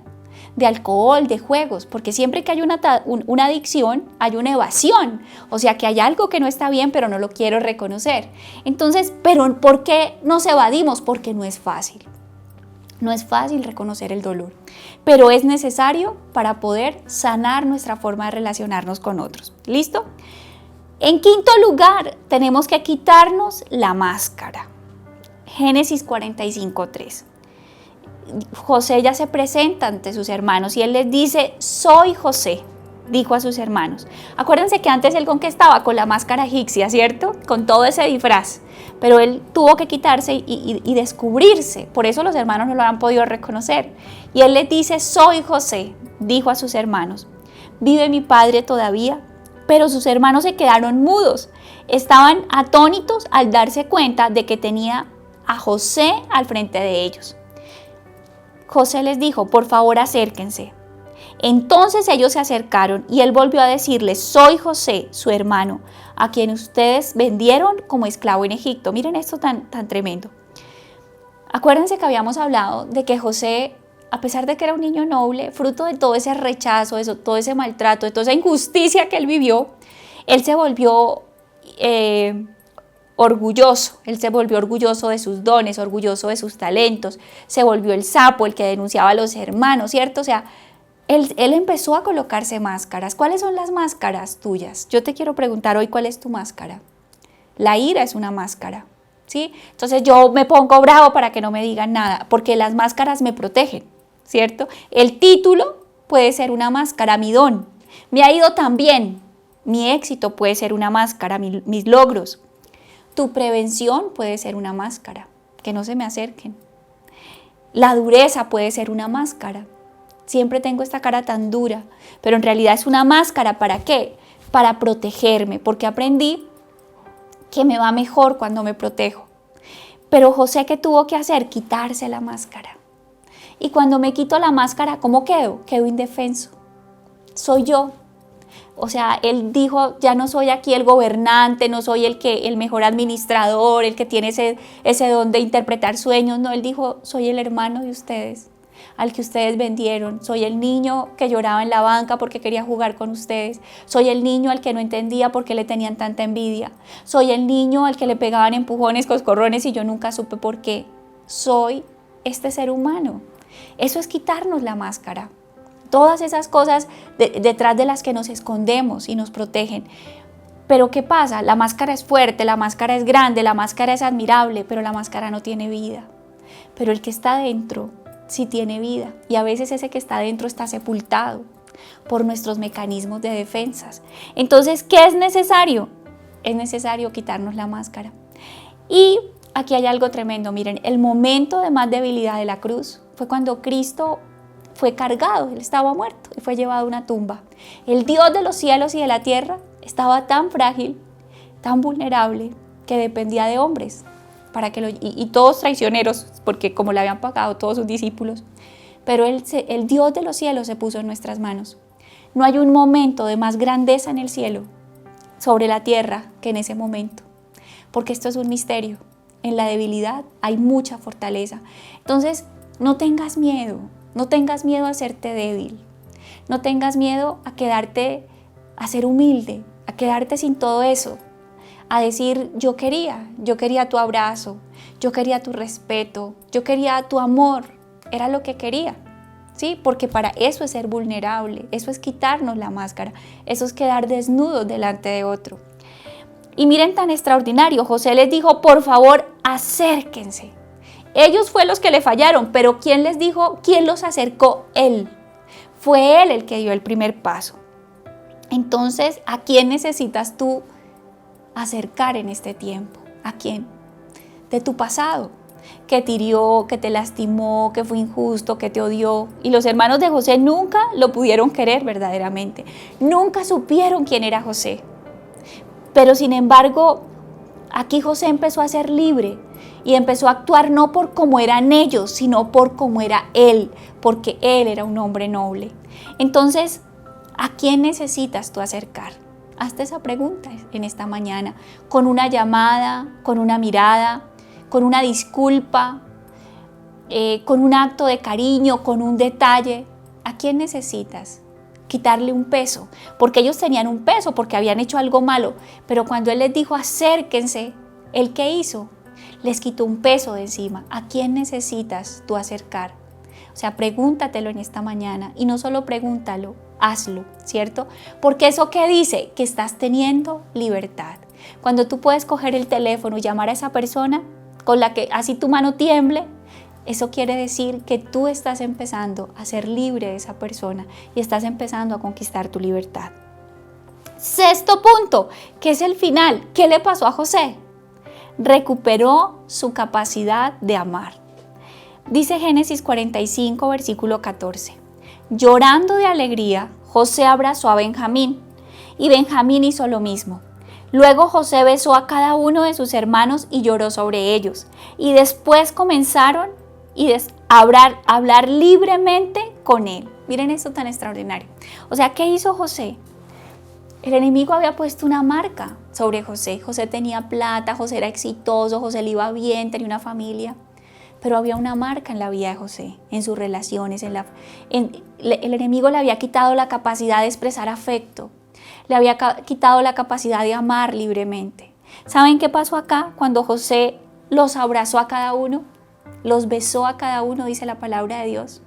de alcohol, de juegos? Porque siempre que hay una adicción, hay una evasión. O sea que hay algo que no está bien, pero no lo quiero reconocer. Entonces, ¿pero por qué nos evadimos? Porque no es fácil. No es fácil reconocer el dolor, pero es necesario para poder sanar nuestra forma de relacionarnos con otros. ¿Listo? En quinto lugar, tenemos que quitarnos la máscara. Génesis 45:3. José ya se presenta ante sus hermanos y él les dice, soy José, dijo a sus hermanos. Acuérdense que antes él con qué estaba, con la máscara egipcia, ¿cierto? Con todo ese disfraz. Pero él tuvo que quitarse y descubrirse. Por eso los hermanos no lo han podido reconocer. Y él les dice, soy José, dijo a sus hermanos. ¿Vive mi padre todavía? Pero sus hermanos se quedaron mudos. Estaban atónitos al darse cuenta de que tenía a José al frente de ellos. José les dijo, por favor acérquense. Entonces ellos se acercaron y él volvió a decirles, soy José, su hermano, a quien ustedes vendieron como esclavo en Egipto. Miren esto tan tremendo. Acuérdense que habíamos hablado de que José, a pesar de que era un niño noble, fruto de todo ese rechazo, de todo ese maltrato, de toda esa injusticia que él vivió, él se volvió orgulloso. Él se volvió orgulloso de sus dones, orgulloso de sus talentos. Se volvió el sapo, el que denunciaba a los hermanos, ¿cierto? O sea, Él empezó a colocarse máscaras. ¿Cuáles son las máscaras tuyas? Yo te quiero preguntar hoy, ¿cuál es tu máscara? La ira es una máscara, ¿sí? Entonces yo me pongo bravo para que no me digan nada, porque las máscaras me protegen, ¿cierto? El título puede ser una máscara, mi don. Me ha ido tan bien. Mi éxito puede ser una máscara, mis logros. Tu prevención puede ser una máscara, que no se me acerquen. La dureza puede ser una máscara. Siempre tengo esta cara tan dura, pero en realidad es una máscara. ¿Para qué? Para protegerme, porque aprendí que me va mejor cuando me protejo. Pero José, ¿qué tuvo que hacer? Quitarse la máscara. Y cuando me quito la máscara, ¿cómo quedo? Quedo indefenso. Soy yo. O sea, él dijo, ya no soy aquí el gobernante, no soy el mejor administrador, el que tiene ese don de interpretar sueños. No, él dijo, soy el hermano de ustedes, al que ustedes vendieron. Soy el niño que lloraba en la banca porque quería jugar con ustedes. Soy el niño al que no entendía porque le tenían tanta envidia. Soy el niño al que le pegaban empujones, coscorrones y yo nunca supe por qué. Soy este ser humano. Eso es quitarnos la máscara. Todas esas cosas detrás de las que nos escondemos y nos protegen. Pero ¿qué pasa? La máscara es fuerte, la máscara es grande, la máscara es admirable, pero la máscara no tiene vida. Pero el que está dentro sí tiene vida. Y a veces ese que está dentro está sepultado. por nuestros mecanismos de defensas. Entonces, ¿qué es necesario? Es necesario quitarnos la máscara. Y aquí hay algo tremendo. Miren, el momento de más debilidad de la cruz fue cuando Cristo fue cargado. Él estaba muerto y fue llevado a una tumba. El Dios de los cielos y de la tierra estaba tan frágil, tan vulnerable, que dependía de hombres para que y todos traicioneros, porque como le habían pagado todos sus discípulos. Pero el Dios de los cielos se puso en nuestras manos. No hay un momento de más grandeza en el cielo sobre la tierra que en ese momento, porque esto es un misterio. En la debilidad hay mucha fortaleza. Entonces, no tengas miedo a hacerte débil, no tengas miedo a quedarte, a ser humilde, a quedarte sin todo eso, a decir yo quería tu abrazo, yo quería tu respeto, yo quería tu amor, era lo que quería. ¿Sí? Porque para eso es ser vulnerable, eso es quitarnos la máscara, eso es quedar desnudos delante de otro. Y miren tan extraordinario, José les dijo, por favor, acérquense. Ellos fueron los que le fallaron, pero ¿quién les dijo? ¿Quién los acercó? Él. Fue él el que dio el primer paso. Entonces, ¿a quién necesitas tú acercar en este tiempo? ¿A quién? De tu pasado, que te hirió, que te lastimó, que fue injusto, que te odió. Y los hermanos de José nunca lo pudieron querer verdaderamente. Nunca supieron quién era José. Pero sin embargo, aquí José empezó a ser libre y empezó a actuar no por cómo eran ellos, sino por cómo era él, porque él era un hombre noble. Entonces, ¿a quién necesitas tú acercar? Hazte esa pregunta en esta mañana, con una llamada, con una mirada, con una disculpa, con un acto de cariño, con un detalle. ¿A quién necesitas? Quitarle un peso, porque ellos tenían un peso, porque habían hecho algo malo, pero cuando él les dijo acérquense, ¿él qué hizo? Les quitó un peso de encima. ¿A quién necesitas tú acercar? O sea, pregúntatelo en esta mañana y no solo pregúntalo, hazlo, ¿cierto? Porque eso que dice, que estás teniendo libertad. Cuando tú puedes coger el teléfono y llamar a esa persona con la que así tu mano tiemble, eso quiere decir que tú estás empezando a ser libre de esa persona y estás empezando a conquistar tu libertad. Sexto punto, que es el final. ¿Qué le pasó a José? Recuperó su capacidad de amar. Dice Génesis 45, versículo 14. Llorando de alegría, José abrazó a Benjamín y Benjamín hizo lo mismo. Luego José besó a cada uno de sus hermanos y lloró sobre ellos. Y después comenzaron a hablar libremente con él. Miren esto tan extraordinario. O sea, ¿qué hizo José? El enemigo había puesto una marca sobre José. José tenía plata, José era exitoso, José le iba bien, tenía una familia. Pero había una marca en la vida de José, en sus relaciones. El enemigo le había quitado la capacidad de expresar afecto. Le había quitado la capacidad de amar libremente. ¿Saben qué pasó acá? Cuando José los abrazó a cada uno, los besó a cada uno, dice la palabra de Dios.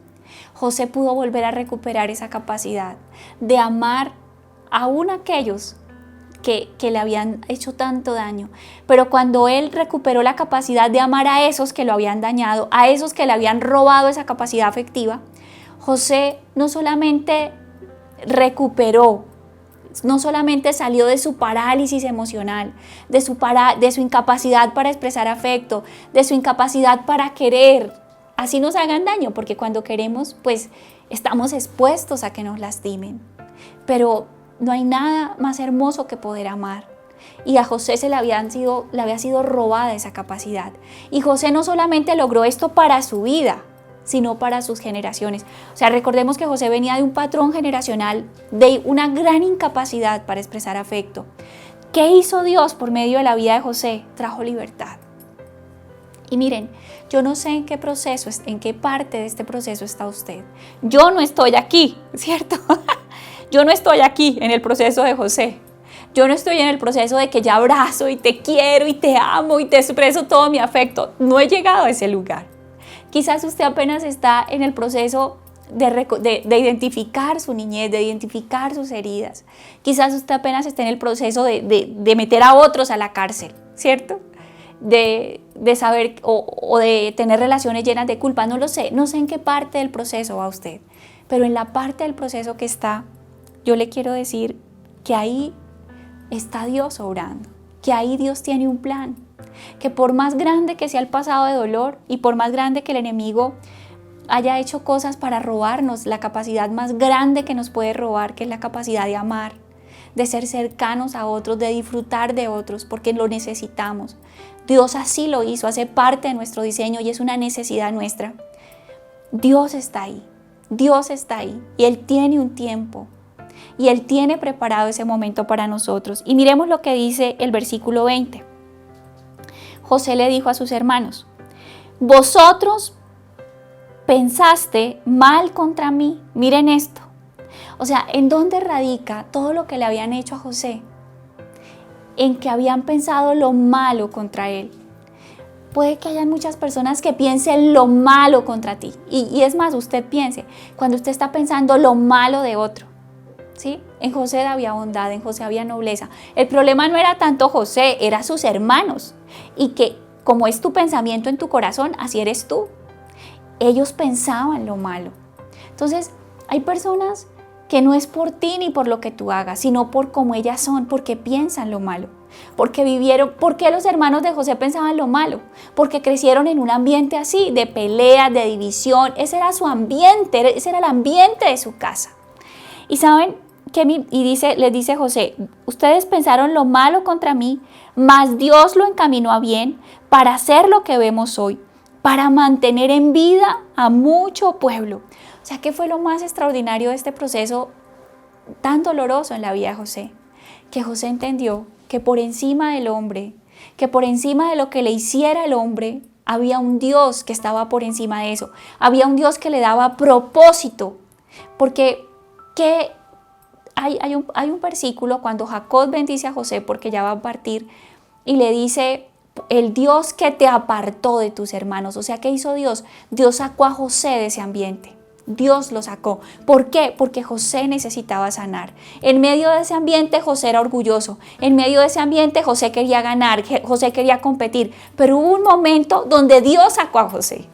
José pudo volver a recuperar esa capacidad de amar aún a aquellos que le habían hecho tanto daño. Pero cuando él recuperó la capacidad de amar a esos que lo habían dañado, a esos que le habían robado esa capacidad afectiva, José no solamente recuperó, no solamente salió de su parálisis emocional, de su incapacidad para expresar afecto, de su incapacidad para querer, así nos hagan daño, porque cuando queremos, pues estamos expuestos a que nos lastimen. Pero no hay nada más hermoso que poder amar. Y a José le había sido robada esa capacidad. Y José no solamente logró esto para su vida, sino para sus generaciones. O sea, recordemos que José venía de un patrón generacional de una gran incapacidad para expresar afecto. ¿Qué hizo Dios por medio de la vida de José? Trajo libertad. Y miren, yo no sé en qué proceso, en qué parte de este proceso está usted. Yo no estoy aquí, ¿cierto? Yo no estoy aquí en el proceso de José. Yo no estoy en el proceso de que ya abrazo y te quiero y te amo y te expreso todo mi afecto. No he llegado a ese lugar. Quizás usted apenas está en el proceso de identificar su niñez, de identificar sus heridas. Quizás usted apenas está en el proceso de meter a otros a la cárcel, ¿cierto? De saber o de tener relaciones llenas de culpa. No lo sé, no sé en qué parte del proceso va usted. pero en la parte del proceso que está, yo le quiero decir que ahí está Dios obrando, que ahí Dios tiene un plan, que por más grande que sea el pasado de dolor y por más grande que el enemigo haya hecho cosas para robarnos la capacidad más grande que nos puede robar, que es la capacidad de amar, de ser cercanos a otros, de disfrutar de otros, porque lo necesitamos. Dios así lo hizo, hace parte de nuestro diseño y es una necesidad nuestra. Dios está ahí y Él tiene un tiempo y Él tiene preparado ese momento para nosotros. Y miremos lo que dice el versículo 20. José le dijo a sus hermanos: vosotros pensaste mal contra mí. Miren esto. O sea, ¿en dónde radica todo lo que le habían hecho a José? En que habían pensado lo malo contra él. Puede que hayan muchas personas que piensen lo malo contra ti. Y es más, usted piense, cuando usted está pensando lo malo de otro, ¿sí? En José había bondad, en José había nobleza. El problema no era tanto José, eran sus hermanos. Y que como es tu pensamiento en tu corazón, así eres tú. Ellos pensaban lo malo. Entonces, hay personas que no es por ti ni por lo que tú hagas, sino por cómo ellas son, porque piensan lo malo, porque vivieron. ¿Por qué los hermanos de José pensaban lo malo? Porque crecieron en un ambiente así, de peleas, de división. Ese era su ambiente, ese era el ambiente de su casa. Y saben que les dice José: ustedes pensaron lo malo contra mí, mas Dios lo encaminó a bien para hacer lo que vemos hoy, para mantener en vida a mucho pueblo. O sea, ¿qué fue lo más extraordinario de este proceso tan doloroso en la vida de José? Que José entendió que por encima del hombre, que por encima de lo que le hiciera el hombre, había un Dios que estaba por encima de eso. Había un Dios que le daba propósito. Porque hay un versículo cuando Jacob bendice a José, porque ya va a partir, y le dice: el Dios que te apartó de tus hermanos. O sea, ¿qué hizo Dios? Dios sacó a José de ese ambiente. Dios lo sacó. ¿Por qué? Porque José necesitaba sanar. En medio de ese ambiente José era orgulloso. En medio de ese ambiente José quería ganar, José quería competir. Pero hubo un momento donde Dios sacó a José.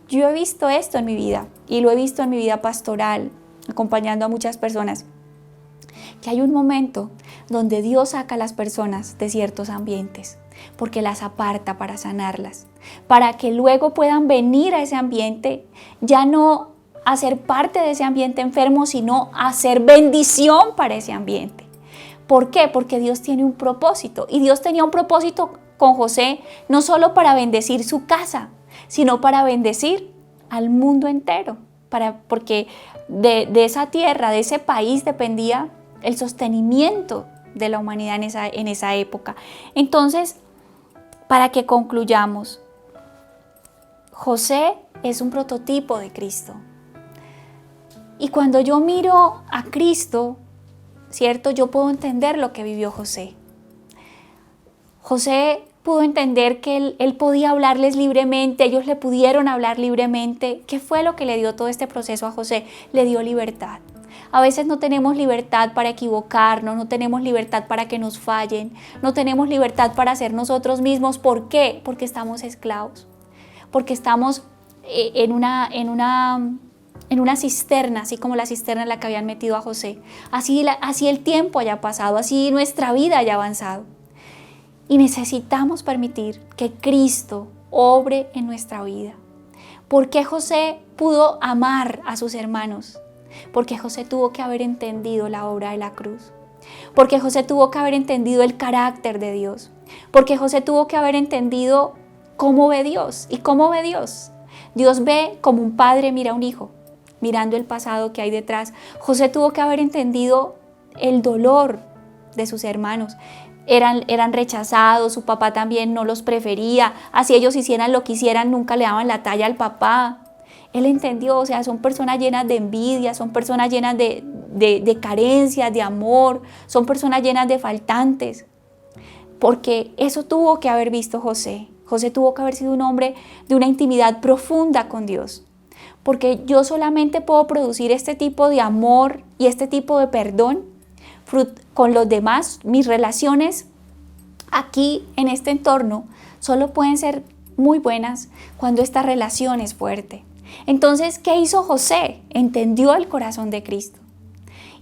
Yo he visto esto en mi vida y lo he visto en mi vida pastoral, acompañando a muchas personas. Que hay un momento donde Dios saca a las personas de ciertos ambientes, porque las aparta para sanarlas, para que luego puedan venir a ese ambiente, ya no a ser parte de ese ambiente enfermo, sino a ser bendición para ese ambiente. ¿Por qué? Porque Dios tiene un propósito, y Dios tenía un propósito con José, no solo para bendecir su casa, sino para bendecir al mundo entero, porque de esa tierra, de ese país dependía el sostenimiento de la humanidad en esa época. Entonces, para que concluyamos, José es un prototipo de Cristo. Y cuando yo miro a Cristo, ¿cierto? Yo puedo entender lo que vivió José. José pudo entender que él podía hablarles libremente, ellos le pudieron hablar libremente. ¿Qué fue lo que le dio todo este proceso a José? Le dio libertad. A veces no tenemos libertad para equivocarnos, no tenemos libertad para que nos fallen, no tenemos libertad para ser nosotros mismos. ¿Por qué? Porque estamos esclavos, porque estamos en una cisterna, así como la cisterna en la que habían metido a José. Así el tiempo haya pasado, así nuestra vida haya avanzado. Y necesitamos permitir que Cristo obre en nuestra vida. ¿Por qué José pudo amar a sus hermanos? Porque José tuvo que haber entendido la obra de la cruz. Porque José tuvo que haber entendido el carácter de Dios. Porque José tuvo que haber entendido cómo ve Dios. ¿Y cómo ve Dios? Dios ve como un padre mira a un hijo, mirando el pasado que hay detrás. José tuvo que haber entendido el dolor de sus hermanos. Eran rechazados, su papá también no los prefería. Así ellos hicieran lo que hicieran, nunca le daban la talla al papá. Él entendió, o sea, son personas llenas de envidia, son personas llenas de carencias, de amor, son personas llenas de faltantes. Porque eso tuvo que haber visto José. José tuvo que haber sido un hombre de una intimidad profunda con Dios. Porque yo solamente puedo producir este tipo de amor y este tipo de perdón con los demás. Mis relaciones aquí en este entorno solo pueden ser muy buenas cuando esta relación es fuerte. Entonces, ¿qué hizo José? Entendió el corazón de Cristo.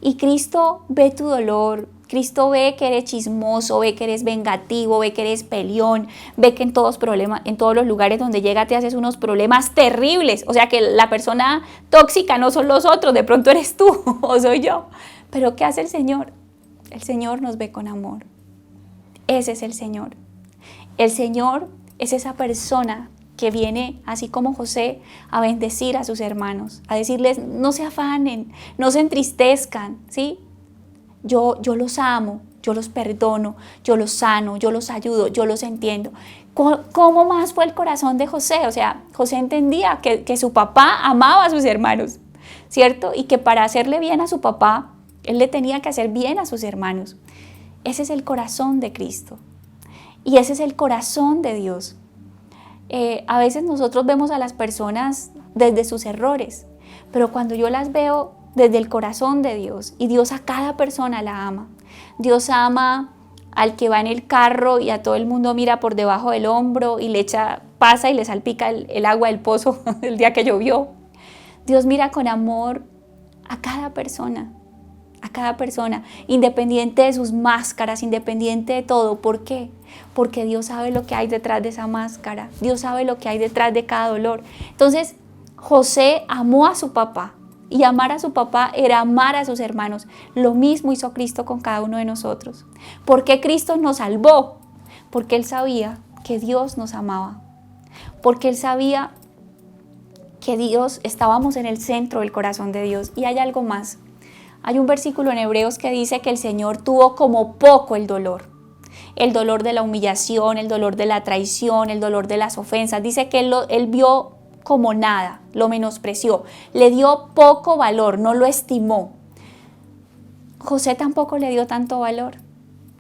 Y Cristo ve tu dolor, Cristo ve que eres chismoso, ve que eres vengativo, ve que eres peleón, ve que en todos los lugares donde llega te haces unos problemas terribles. O sea que la persona tóxica no son los otros, de pronto eres tú o soy yo. Pero ¿qué hace el Señor? El Señor nos ve con amor. Ese es el Señor. El Señor es esa persona que viene, así como José, a bendecir a sus hermanos, a decirles, no se afanen, no se entristezcan, ¿sí? Yo los amo, yo los perdono, yo los sano, yo los ayudo, yo los entiendo. ¿Cómo más fue el corazón de José? O sea, José entendía que su papá amaba a sus hermanos, ¿cierto? Y que para hacerle bien a su papá, él le tenía que hacer bien a sus hermanos. Ese es el corazón de Cristo. Y ese es el corazón de Dios. A veces nosotros vemos a las personas desde sus errores, pero cuando yo las veo desde el corazón de Dios, y Dios a cada persona la ama. Dios ama al que va en el carro y a todo el mundo mira por debajo del hombro y pasa y le salpica el agua del pozo el día que llovió. Dios mira con amor a cada persona, independiente de sus máscaras, independiente de todo. ¿Por qué? Porque Dios sabe lo que hay detrás de esa máscara, Dios sabe lo que hay detrás de cada dolor. Entonces, José amó a su papá, y amar a su papá era amar a sus hermanos. Lo mismo hizo Cristo con cada uno de nosotros. ¿Por qué Cristo nos salvó? Porque Él sabía que Dios nos amaba, porque Él sabía que estábamos en el centro del corazón de Dios. Y hay algo más. Hay un versículo en Hebreos que dice que el Señor tuvo como poco el dolor de la humillación, el dolor de la traición, el dolor de las ofensas. Dice que Él vio como nada, lo menospreció, le dio poco valor, no lo estimó. José tampoco le dio tanto valor.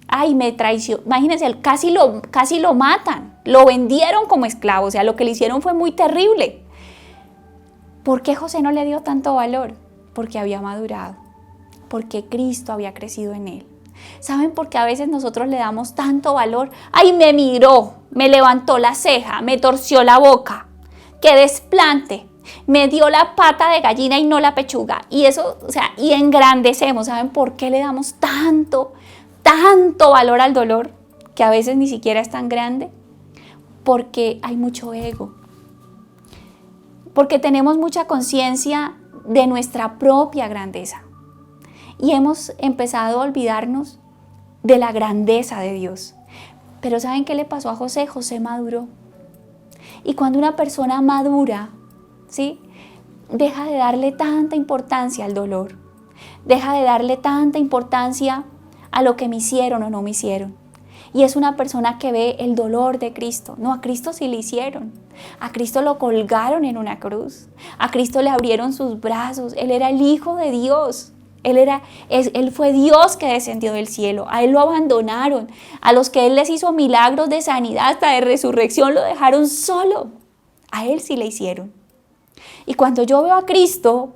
Ay, me traicionó. Imagínense, casi lo matan, lo vendieron como esclavo, o sea, lo que le hicieron fue muy terrible. ¿Por qué José no le dio tanto valor? Porque había madurado, porque Cristo había crecido en él. ¿Saben por qué a veces nosotros le damos tanto valor? Ay, me miró, me levantó la ceja, me torció la boca. ¡Qué desplante! Me dio la pata de gallina y no la pechuga. Y eso, o sea, y engrandecemos. ¿Saben por qué le damos tanto valor al dolor? Que a veces ni siquiera es tan grande. Porque hay mucho ego. Porque tenemos mucha conciencia de nuestra propia grandeza. Y hemos empezado a olvidarnos de la grandeza de Dios. Pero ¿saben qué le pasó a José? José maduró. Y cuando una persona madura, ¿sí?, deja de darle tanta importancia al dolor, deja de darle tanta importancia a lo que me hicieron o no me hicieron. Y es una persona que ve el dolor de Cristo. No, a Cristo sí le hicieron. A Cristo lo colgaron en una cruz. A Cristo le abrieron sus brazos. Él era el Hijo de Dios. Él fue Dios que descendió del cielo. A Él lo abandonaron. A los que Él les hizo milagros de sanidad, hasta de resurrección, lo dejaron solo. A Él sí le hicieron. Y cuando yo veo a Cristo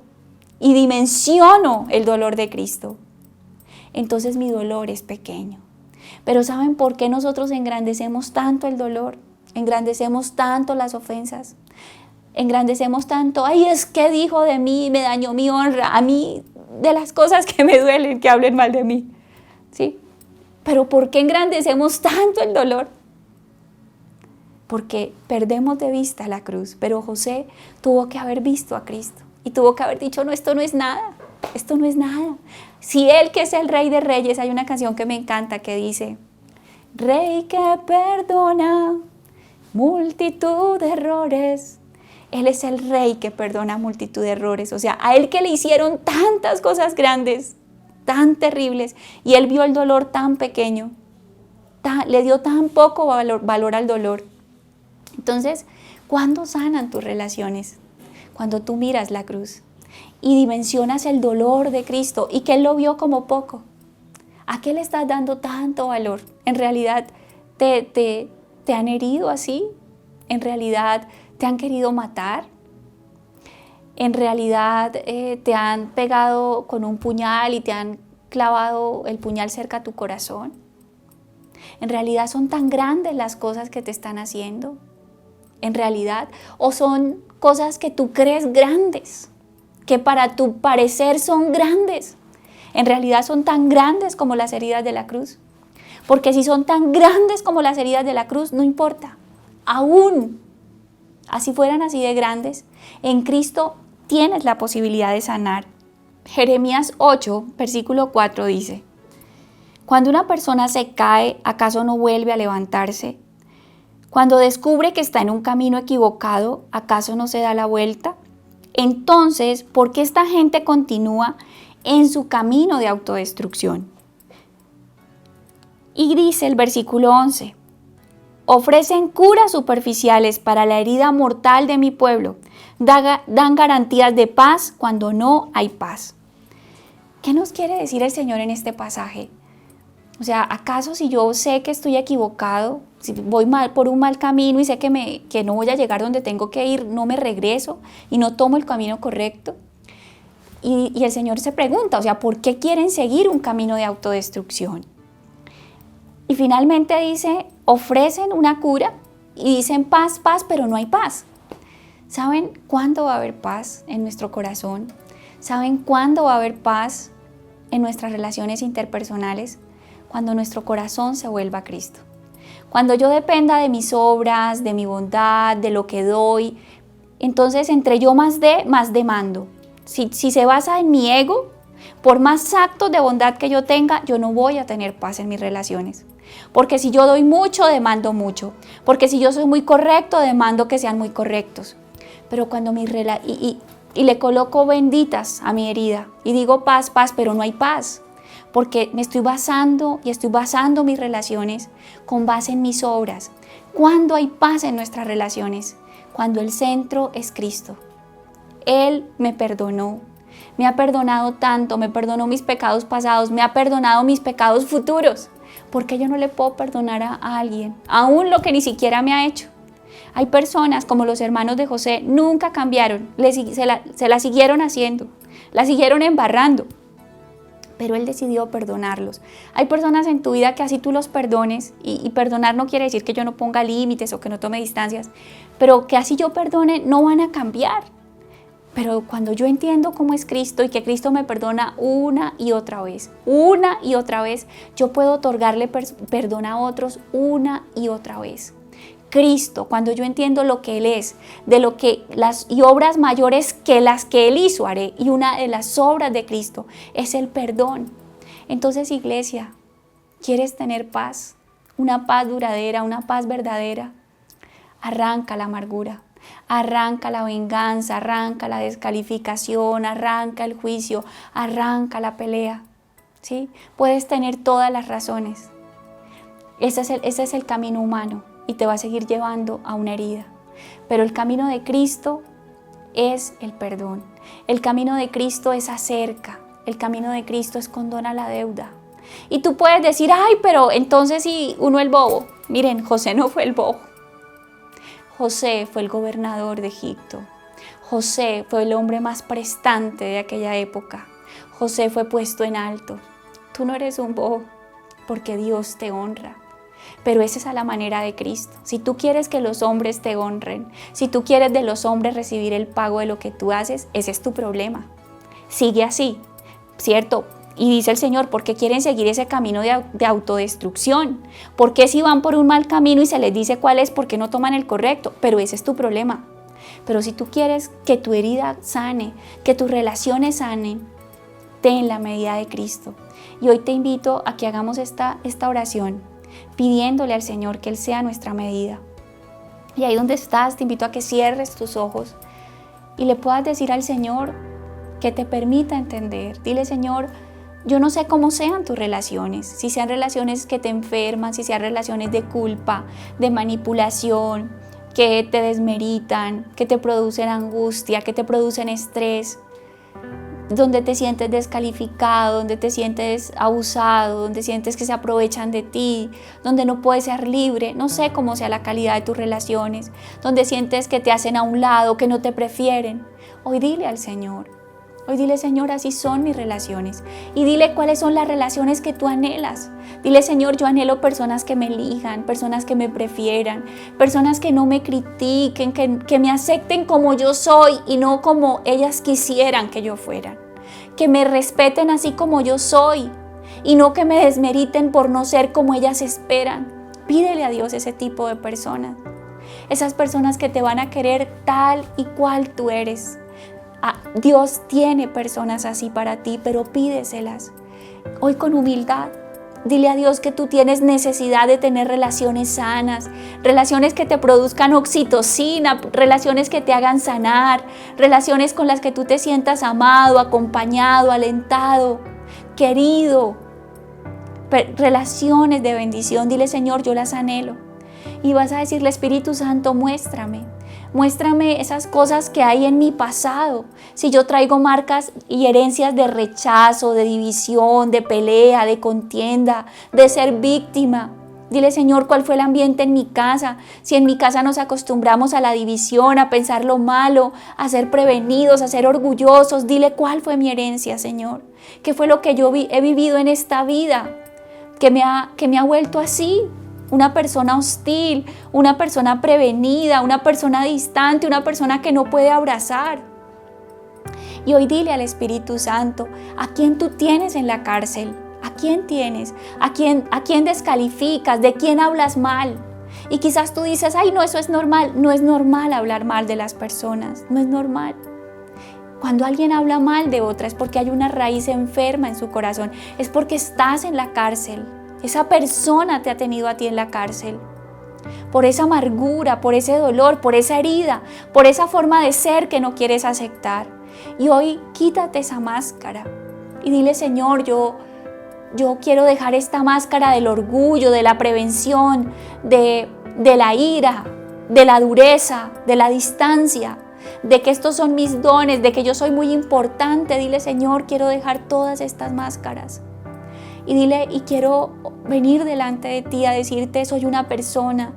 y dimensiono el dolor de Cristo, entonces mi dolor es pequeño. Pero ¿saben por qué nosotros engrandecemos tanto el dolor? Engrandecemos tanto las ofensas. Engrandecemos tanto, ay, es que dijo de mí, me dañó mi honra. A mí, de las cosas que me duelen, que hablen mal de mí, ¿sí? Pero ¿por qué engrandecemos tanto el dolor? Porque perdemos de vista la cruz. Pero José tuvo que haber visto a Cristo y tuvo que haber dicho, no, esto no es nada, esto no es nada. Si Él, que es el Rey de Reyes, hay una canción que me encanta que dice, Rey que perdona multitud de errores. Él es el Rey que perdona multitud de errores. O sea, a Él que le hicieron tantas cosas grandes, tan terribles, y Él vio el dolor tan pequeño, le dio tan poco valor al dolor. Entonces, ¿cuándo sanan tus relaciones? Cuando tú miras la cruz y dimensionas el dolor de Cristo y que Él lo vio como poco. ¿A qué le estás dando tanto valor? ¿En realidad te han herido así? ¿En realidad te han querido matar? ¿En realidad te han pegado con un puñal y te han clavado el puñal cerca a tu corazón? ¿En realidad son tan grandes las cosas que te están haciendo? en realidad? ¿O son cosas que tú crees grandes, que para tu parecer son grandes? En realidad son tan grandes como las heridas de la cruz. Porque si son tan grandes como las heridas de la cruz, no importa. Aún así fueran así de grandes, en Cristo tienes la posibilidad de sanar. Jeremías 8, versículo 4 dice: cuando una persona se cae, ¿acaso no vuelve a levantarse? Cuando descubre que está en un camino equivocado, ¿acaso no se da la vuelta? Entonces, ¿por qué esta gente continúa en su camino de autodestrucción? Y dice el versículo 11: ofrecen curas superficiales para la herida mortal de mi pueblo, dan garantías de paz cuando no hay paz. ¿Qué nos quiere decir el Señor en este pasaje? O sea, ¿acaso si yo sé que estoy equivocado, si voy por un mal camino y sé que no voy a llegar donde tengo que ir, no me regreso y no tomo el camino correcto? Y el Señor se pregunta, o sea, ¿por qué quieren seguir un camino de autodestrucción? Y finalmente dice, ofrecen una cura y dicen paz, paz, pero no hay paz. ¿Saben cuándo va a haber paz en nuestro corazón? ¿Saben cuándo va a haber paz en nuestras relaciones interpersonales? Cuando nuestro corazón se vuelva a Cristo. Cuando yo dependa de mis obras, de mi bondad, de lo que doy, entonces entre yo más dé, más demando. Si se basa en mi ego, por más actos de bondad que yo tenga, yo no voy a tener paz en mis relaciones. Porque si yo doy mucho, demando mucho. Porque si yo soy muy correcto, demando que sean muy correctos. Pero cuando y le coloco benditas a mi herida y digo paz, paz, pero no hay paz. Porque me estoy basando mis relaciones con base en mis obras. ¿Cuándo hay paz en nuestras relaciones? Cuando el centro es Cristo. Él me perdonó, me ha perdonado tanto, me perdonó mis pecados pasados, me ha perdonado mis pecados futuros. ¿Por qué yo no le puedo perdonar a alguien, aún lo que ni siquiera me ha hecho? Hay personas como los hermanos de José, nunca cambiaron, se la siguieron haciendo, la siguieron embarrando. Pero Él decidió perdonarlos. Hay personas en tu vida que así tú los perdones, y perdonar no quiere decir que yo no ponga límites o que no tome distancias, pero que así yo perdone no van a cambiar. Pero cuando yo entiendo cómo es Cristo y que Cristo me perdona una y otra vez, yo puedo otorgarle perdón a otros una y otra vez. Cristo, cuando yo entiendo lo que Él es, de lo que y obras mayores que las que Él hizo haré, y una de las obras de Cristo es el perdón. Entonces, iglesia, ¿quieres tener paz? Una paz duradera, una paz verdadera. Arranca la amargura, arranca la venganza, arranca la descalificación, arranca el juicio, arranca la pelea. ¿Sí? Puedes tener todas las razones. Ese es el camino humano. Y te va a seguir llevando a una herida. Pero el camino de Cristo es el perdón. El camino de Cristo es acerca. El camino de Cristo es condona la deuda. Y tú puedes decir, ay, pero entonces si uno es el bobo. Miren, José no fue el bobo. José fue el gobernador de Egipto. José fue el hombre más prestante de aquella época. José fue puesto en alto. Tú no eres un bobo, porque Dios te honra. Pero esa es a la manera de Cristo. Si tú quieres que los hombres te honren, si tú quieres de los hombres recibir el pago de lo que tú haces, ese es tu problema. Sigue así, ¿cierto? Y dice el Señor, ¿por qué quieren seguir ese camino de autodestrucción? ¿Por qué si van por un mal camino y se les dice cuál es, por qué no toman el correcto? Pero ese es tu problema. Pero si tú quieres que tu herida sane, que tus relaciones sanen, ten la medida de Cristo. Y hoy te invito a que hagamos esta oración, pidiéndole al Señor que Él sea nuestra medida. Y ahí donde estás, te invito a que cierres tus ojos y le puedas decir al Señor que te permita entender. Dile, Señor, yo no sé cómo sean tus relaciones, si sean relaciones que te enferman, si sean relaciones de culpa, de manipulación, que te desmeritan, que te producen angustia, que te producen estrés, donde te sientes descalificado, donde te sientes abusado, donde sientes que se aprovechan de ti, donde no puedes ser libre. No sé cómo sea la calidad de tus relaciones, donde sientes que te hacen a un lado, que no te prefieren. Hoy dile al Señor Hoy dile, Señor, así son mis relaciones. Y dile cuáles son las relaciones que tú anhelas. Dile, Señor, yo anhelo personas que me elijan, personas que me prefieran, personas que no me critiquen, que me acepten como yo soy y no como ellas quisieran que yo fuera. Que me respeten así como yo soy y no que me desmeriten por no ser como ellas esperan. Pídele a Dios ese tipo de personas. Esas personas que te van a querer tal y cual tú eres. Dios tiene personas así para ti, pero pídeselas. Hoy con humildad, dile a Dios que tú tienes necesidad de tener relaciones sanas, relaciones que te produzcan oxitocina, relaciones que te hagan sanar, relaciones con las que tú te sientas amado, acompañado, alentado, querido. Relaciones de bendición. Dile, Señor, yo las anhelo. Y vas a decirle, Espíritu Santo, muéstrame esas cosas que hay en mi pasado. Si yo traigo marcas y herencias de rechazo, de división, de pelea, de contienda, de ser víctima. Dile, Señor, ¿cuál fue el ambiente en mi casa? Si en mi casa nos acostumbramos a la división, a pensar lo malo, a ser prevenidos, a ser orgullosos. Dile, ¿cuál fue mi herencia, Señor? ¿Qué fue lo que yo he vivido en esta vida que me ha vuelto así? Una persona hostil, una persona prevenida, una persona distante, una persona que no puede abrazar. Y hoy dile al Espíritu Santo, ¿a quién tú tienes en la cárcel? ¿A quién tienes? ¿A quién descalificas? ¿De quién hablas mal? Y quizás tú dices, ay, no, eso es normal. No es normal hablar mal de las personas, no es normal. Cuando alguien habla mal de otra es porque hay una raíz enferma en su corazón, es porque estás en la cárcel. Esa persona te ha tenido a ti en la cárcel. Por esa amargura, por ese dolor, por esa herida, por esa forma de ser que no quieres aceptar. Y hoy quítate esa máscara y dile, Señor, yo quiero dejar esta máscara del orgullo, de la prevención, de la ira, de la dureza, de la distancia, de que estos son mis dones, de que yo soy muy importante. Dile, Señor, quiero dejar todas estas máscaras. Y dile, y quiero venir delante de ti a decirte, soy una persona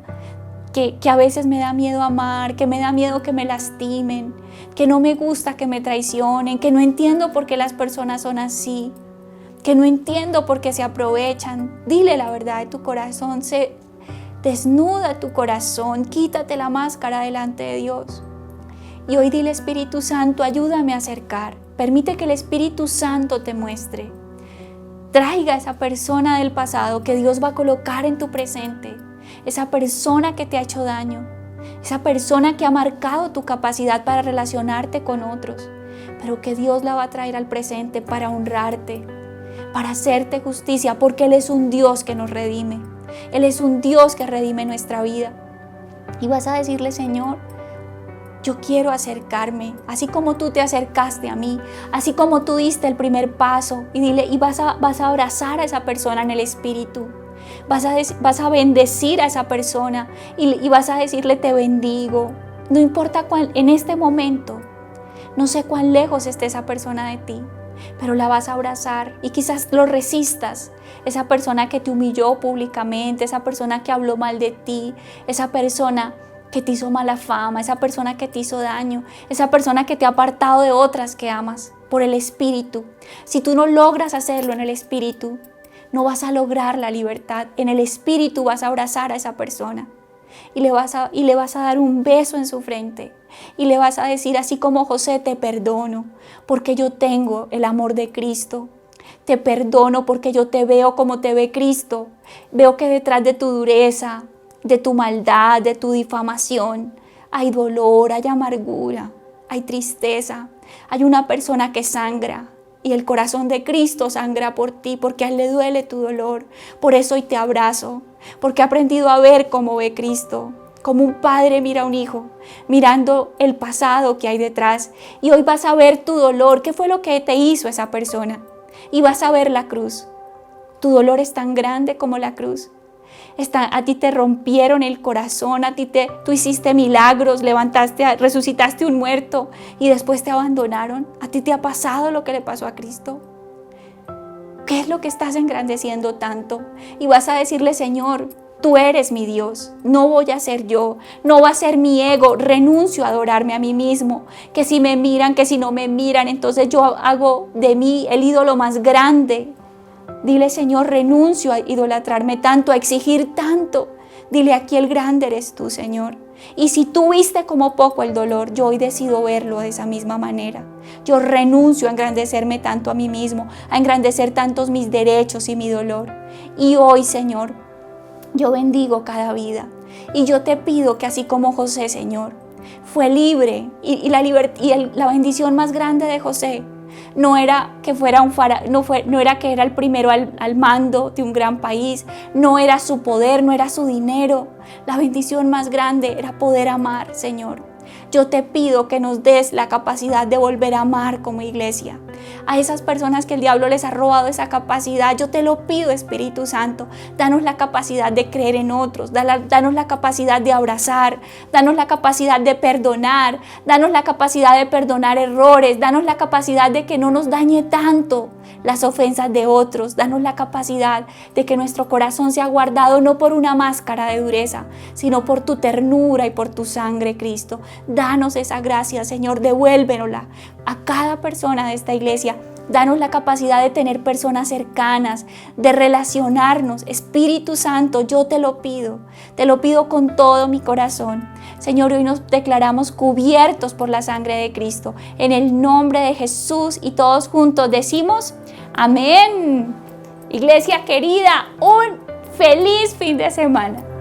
que a veces me da miedo amar, que me da miedo que me lastimen, que no me gusta que me traicionen, que no entiendo por qué las personas son así, que no entiendo por qué se aprovechan. Dile la verdad de tu corazón, desnuda tu corazón, quítate la máscara delante de Dios. Y hoy dile, Espíritu Santo, ayúdame a acercar, permite que el Espíritu Santo te muestre. Traiga a esa persona del pasado que Dios va a colocar en tu presente, esa persona que te ha hecho daño, esa persona que ha marcado tu capacidad para relacionarte con otros, pero que Dios la va a traer al presente para honrarte, para hacerte justicia, porque Él es un Dios que nos redime, Él es un Dios que redime nuestra vida. Y vas a decirle, Señor, yo quiero acercarme, así como tú te acercaste a mí, así como tú diste el primer paso, y dile, y vas a abrazar a esa persona en el Espíritu, vas a bendecir a esa persona y vas a decirle, te bendigo. No importa cuál, en este momento, no sé cuán lejos esté esa persona de ti, pero la vas a abrazar y quizás lo resistas. Esa persona que te humilló públicamente, esa persona que habló mal de ti, esa persona que te hizo mala fama, esa persona que te hizo daño, esa persona que te ha apartado de otras que amas por el Espíritu. Si tú no logras hacerlo en el Espíritu, no vas a lograr la libertad. En el Espíritu vas a abrazar a esa persona y le vas a dar un beso en su frente y le vas a decir, así como José, te perdono porque yo tengo el amor de Cristo. Te perdono porque yo te veo como te ve Cristo. Veo que detrás de tu dureza, de tu maldad, de tu difamación, hay dolor, hay amargura, hay tristeza, hay una persona que sangra y el corazón de Cristo sangra por ti porque a Él le duele tu dolor. Por eso hoy te abrazo, porque he aprendido a ver cómo ve Cristo, como un padre mira a un hijo, mirando el pasado que hay detrás. Y hoy vas a ver tu dolor, qué fue lo que te hizo esa persona, y vas a ver la cruz. Tu dolor es tan grande como la cruz. A ti te rompieron el corazón, tú hiciste milagros, resucitaste un muerto y después te abandonaron. ¿A ti te ha pasado lo que le pasó a Cristo? ¿Qué es lo que estás engrandeciendo tanto? Y vas a decirle, Señor, Tú eres mi Dios, no voy a ser yo, no va a ser mi ego, renuncio a adorarme a mí mismo, que si me miran, que si no me miran, entonces yo hago de mí el ídolo más grande. Dile, Señor, renuncio a idolatrarme tanto, a exigir tanto. Dile, aquí el grande eres tú, Señor. Y si tú viste como poco el dolor, yo hoy decido verlo de esa misma manera. Yo renuncio a engrandecerme tanto a mí mismo, a engrandecer tantos mis derechos y mi dolor. Y hoy, Señor, yo bendigo cada vida. Y yo te pido que así como José, Señor, fue libre y la bendición más grande de José no era que fuera no era que era el primero al mando de un gran país, no era su poder, no era su dinero. La bendición más grande era poder amar, Señor. Yo te pido que nos des la capacidad de volver a amar como iglesia. A esas personas que el diablo les ha robado esa capacidad, yo te lo pido, Espíritu Santo, danos la capacidad de creer en otros, danos la capacidad de abrazar, danos la capacidad de perdonar, danos la capacidad de perdonar errores, danos la capacidad de que no nos dañe tanto las ofensas de otros, danos la capacidad de que nuestro corazón sea guardado no por una máscara de dureza, sino por tu ternura y por tu sangre, Cristo. Danos esa gracia, Señor, devuélvenosla a cada persona de esta iglesia. Danos la capacidad de tener personas cercanas, de relacionarnos. Espíritu Santo, yo te lo pido con todo mi corazón. Señor, hoy nos declaramos cubiertos por la sangre de Cristo. En el nombre de Jesús, y todos juntos decimos amén. Iglesia querida, un feliz fin de semana.